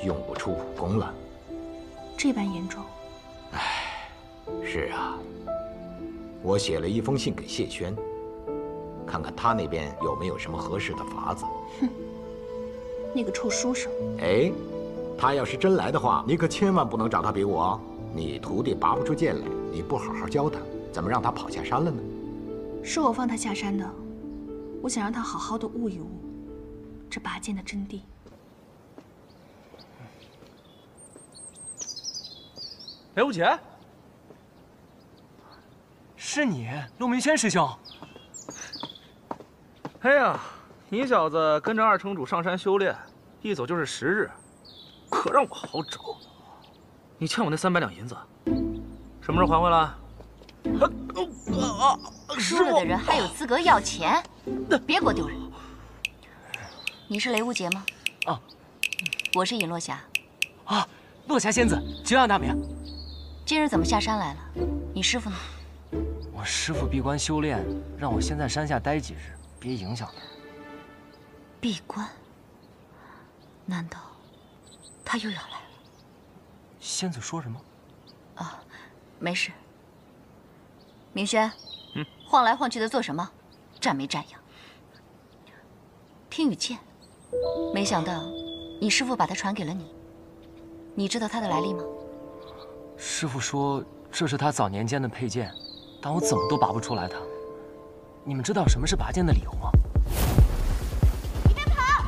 用不出武功了。这般严重？唉，是啊。我写了一封信给谢轩，看看他那边有没有什么合适的法子。哼，那个臭书生。哎，他要是真来的话，你可千万不能找他比武哦。你徒弟拔不出剑来，你不好好教他，怎么让他跑下山了呢？是我放他下山的，我想让他好好的悟一悟这拔剑的真谛。雷无节，是你，陆明轩师兄。哎呀，你小子跟着二城主上山修炼，一走就是10日，可让我好找。你欠我那300两银子，什么时候还回来？输了的人还有资格要钱？别给我丢人！你是雷无节吗？啊，我是尹落霞。啊，落霞仙子，久仰大名。今日怎么下山来了？你师父呢？我师父闭关修炼，让我先在山下待几日，别影响他。闭关？难道他又要来了？仙子说什么？啊，没事。明轩，晃来晃去的做什么？站没站样？天羽剑，没想到你师父把它传给了你。你知道它的来历吗？师父说这是他早年间的佩剑，但我怎么都拔不出来它。你们知道什么是拔剑的理由吗？你别跑！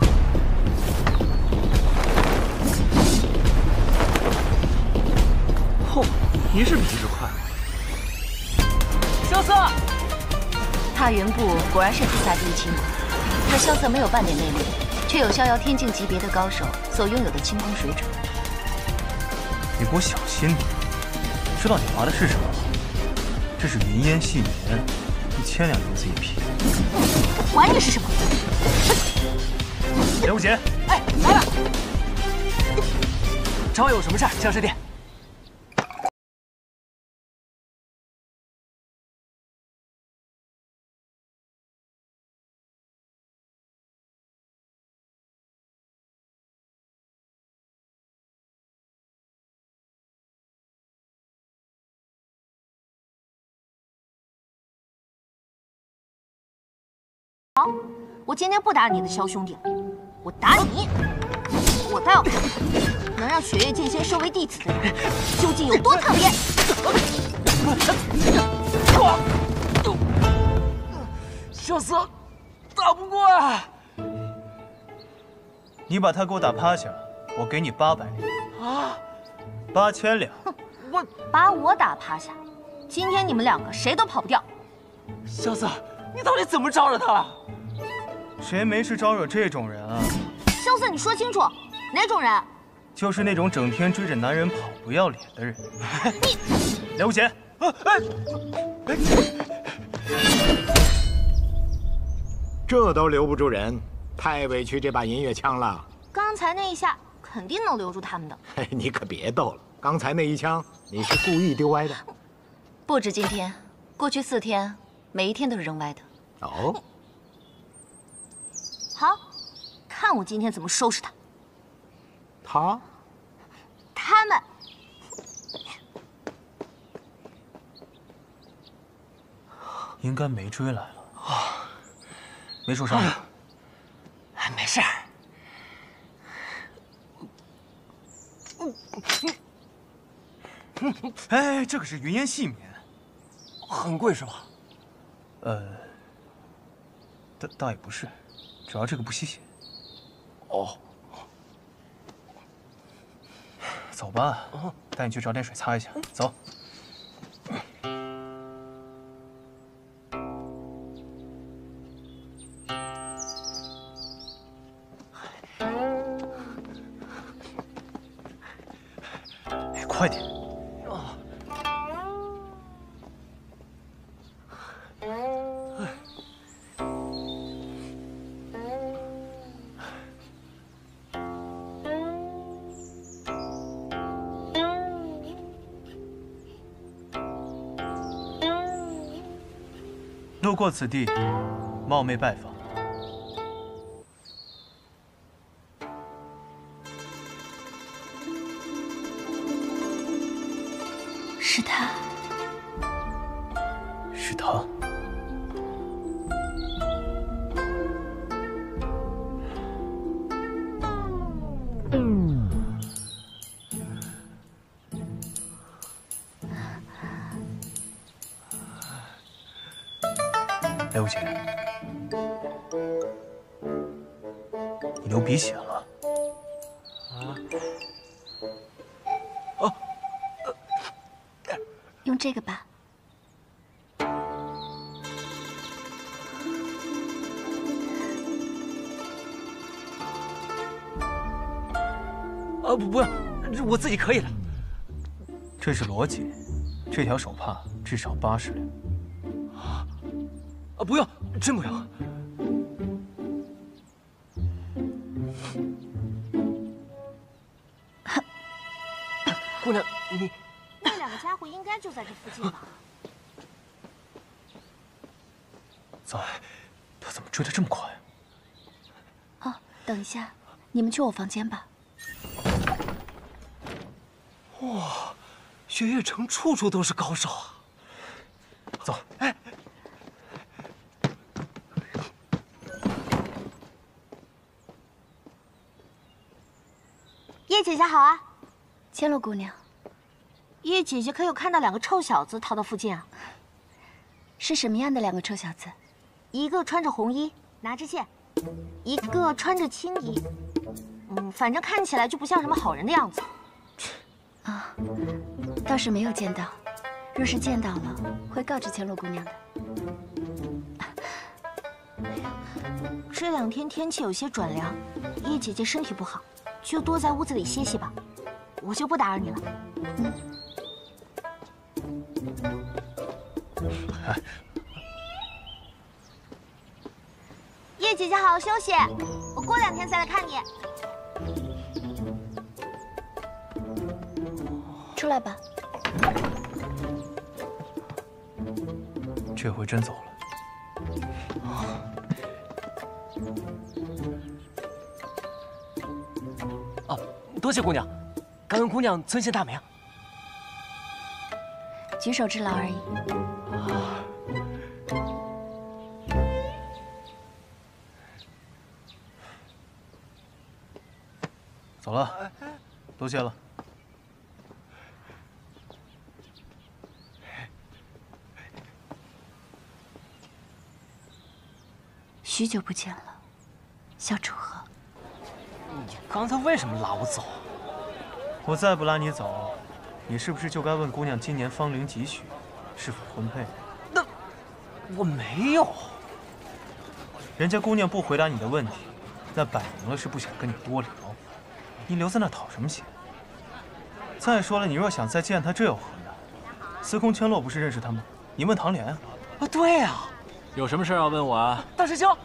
嚯，一日比一日快。萧瑟，踏云部果然是天下第一轻功，可萧瑟没有半点内力，却有逍遥天境级别的高手所拥有的轻功水准。你给我小心点！知道你拔的是什么吗？这是云烟细棉，1000两银子一匹。管你是什么！刘姐，哎，来了！找我有什么事儿，江师弟？好，我今天不打你的萧兄弟了，我打你！我倒要看看，能让雪月剑仙收为弟子的人究竟有多讨厌！萧瑟，打不过啊！你把他给我打趴下，我给你800两。啊！8000两。我把我打趴下，今天你们2个谁都跑不掉。萧瑟，你到底怎么招惹他了？谁没事招惹这种人啊？萧瑟，你说清楚，哪种人？就是那种整天追着男人跑不要脸的人。你，刘姐，这都留不住人，太委屈这把银月枪了。刚才那一下肯定能留住他们的。嘿，你可别逗了，刚才那一枪你是故意丢歪的。不止今天，过去4天，每一天都是扔歪的。哦。好，看我今天怎么收拾他。他们。应该没追来了啊，没受伤吧？没事儿。哎，这可是云烟细棉，很贵是吧？倒也不是，主要这个不吸血。哦。走吧，带你去找点水擦一下。走。哎，快点！路过此地，冒昧拜访。是他。是他。刘姐，你流鼻血了。用这个吧。不用，我自己可以的。这是罗姐，这条手帕至少80两。不用，真不用。姑娘，你那2个家伙应该就在这附近吧？走，他怎么追得这么快？哦，等一下，你们去我房间吧。哇，雪月城处处都是高手啊！走。哎。姐姐好啊，千落姑娘。叶姐姐可有看到2个臭小子逃到附近啊？是什么样的2个臭小子？一个穿着红衣，拿着剑；一个穿着青衣。反正看起来就不像什么好人的样子。啊，倒是没有见到。若是见到了，会告知千落姑娘的。这2天天气有些转凉，叶姐姐身体不好，就多在屋子里歇歇吧。我就不打扰你了。叶姐姐好好休息，我过2天再来看你。出来吧。这回真走了。哦，多谢姑娘，敢问姑娘尊姓大名？举手之劳而已。走了，多谢了。许久不见了，小楚河。你刚才为什么拉我走？我再不拉你走，你是不是就该问姑娘今年芳龄几许，是否婚配？那我没有。人家姑娘不回答你的问题，那摆明了是不想跟你多聊。你留在那讨什么嫌？再说了，你若想再见她，这有何难？司空千落不是认识她吗？你问唐莲啊。啊，对呀。有什么事要问我啊？大师兄。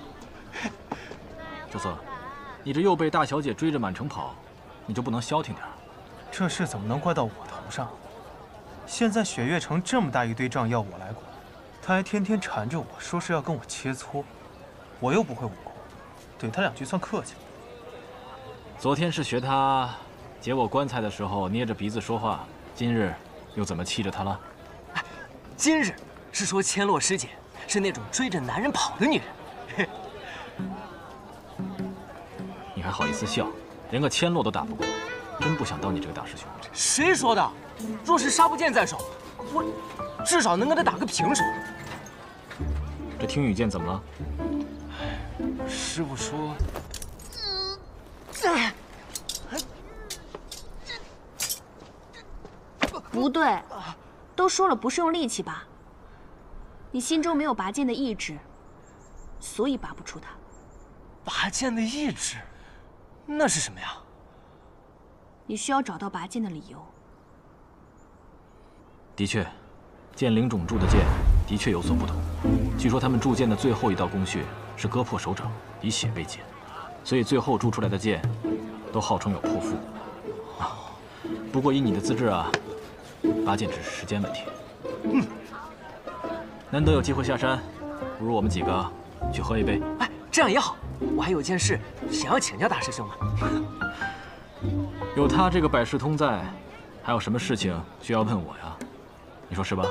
秋色，你这又被大小姐追着满城跑，你就不能消停点？这事怎么能怪到我头上？现在雪月城这么大一堆账要我来管，他还天天缠着我说是要跟我切磋，我又不会武功，怼他2句算客气。昨天是学他解我棺材的时候捏着鼻子说话，今日又怎么气着他了？今日是说千落师姐是那种追着男人跑的女人。你还好意思笑？连个千落都打不过，真不想当你这个大师兄。谁说的？若是杀不见在手，我至少能跟他打个平手。这听雨剑怎么了？师傅说，不对，都说了不是用力气拔。你心中没有拔剑的意志，所以拔不出它。拔剑的意志，那是什么呀？你需要找到拔剑的理由。的确，剑灵种铸的剑的确有所不同。据说他们铸剑的最后一道工序是割破手掌，以血为剑，所以最后铸出来的剑都号称有破腹。不过以你的资质啊，拔剑只是时间问题。难得有机会下山，不如我们几个去喝一杯。哎，这样也好。我还有件事想要请教大师兄呢。有他这个百事通在，还有什么事情需要问我呀？你说是吧？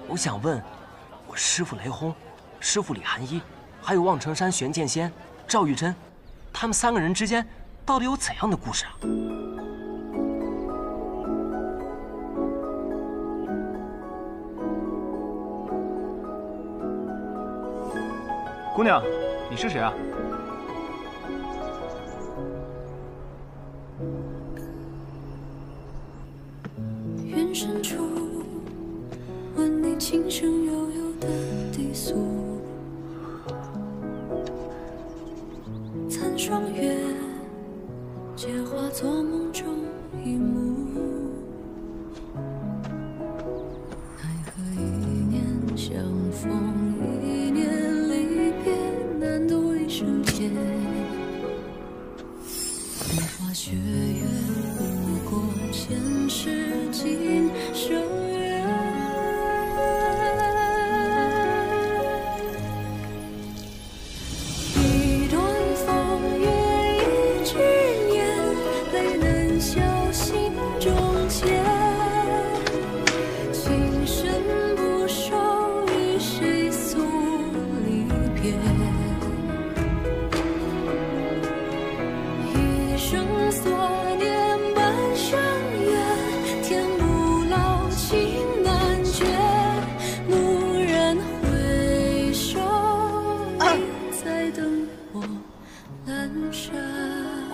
我想问，我师父雷轰、师父李寒衣，还有望城山玄剑仙赵玉珍，他们3个人之间到底有怎样的故事啊？姑娘，你是谁啊？远深处，闻你轻声悠悠的低诉。残霜月，皆化作梦中一幕。奈何一年相逢，一年离别，难度一生间。风花雪月，不过前世今生缘。一段风月，一执念，泪能消心中结。情深不寿，与谁诉离别？一生。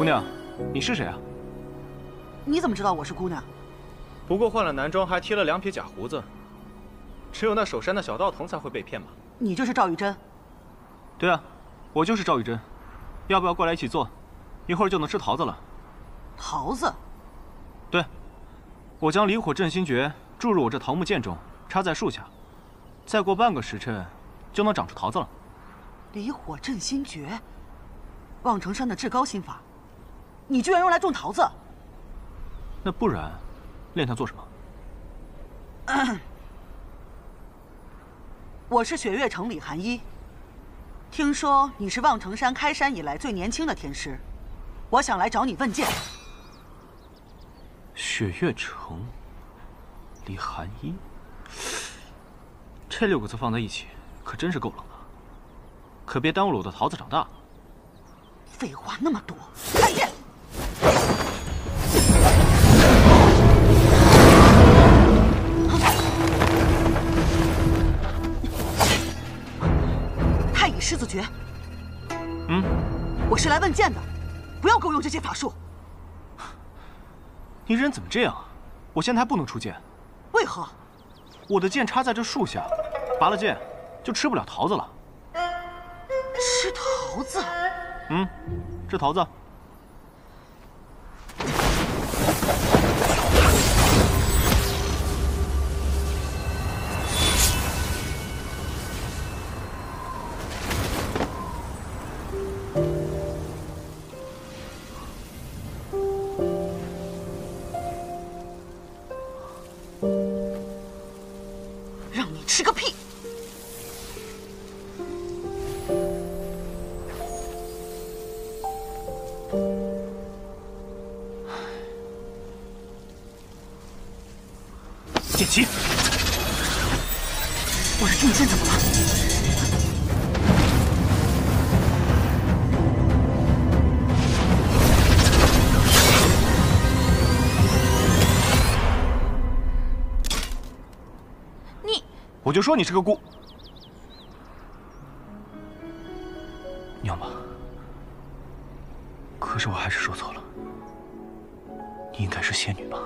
姑娘，你是谁啊？你怎么知道我是姑娘？不过换了男装，还贴了2撇假胡子，只有那守山的小道童才会被骗吧？你就是赵玉珍。对啊，我就是赵玉珍。要不要过来一起做？一会儿就能吃桃子了。桃子？对，我将离火镇心诀注入我这桃木剑中，插在树下，再过半个时辰，就能长出桃子了。离火镇心诀，望城山的至高心法，你居然用来种桃子？那不然，练它做什么？我是雪月城李寒一，听说你是望城山开山以来最年轻的天师，我想来找你问剑。雪月城，李寒一，这6个字放在一起，可真是够冷的。可别耽误了我的桃子长大。废话那么多，看剑！太乙狮子诀。我是来问剑的，不要给我用这些法术。你人怎么这样啊？我现在还不能出剑。为何？我的剑插在这树下，拔了剑就吃不了桃子了。吃桃子？吃桃子。让你吃个屁！剑起！我的定剑怎么了？我就说你是个姑娘吧。可是我还是说错了，你应该是仙女吧？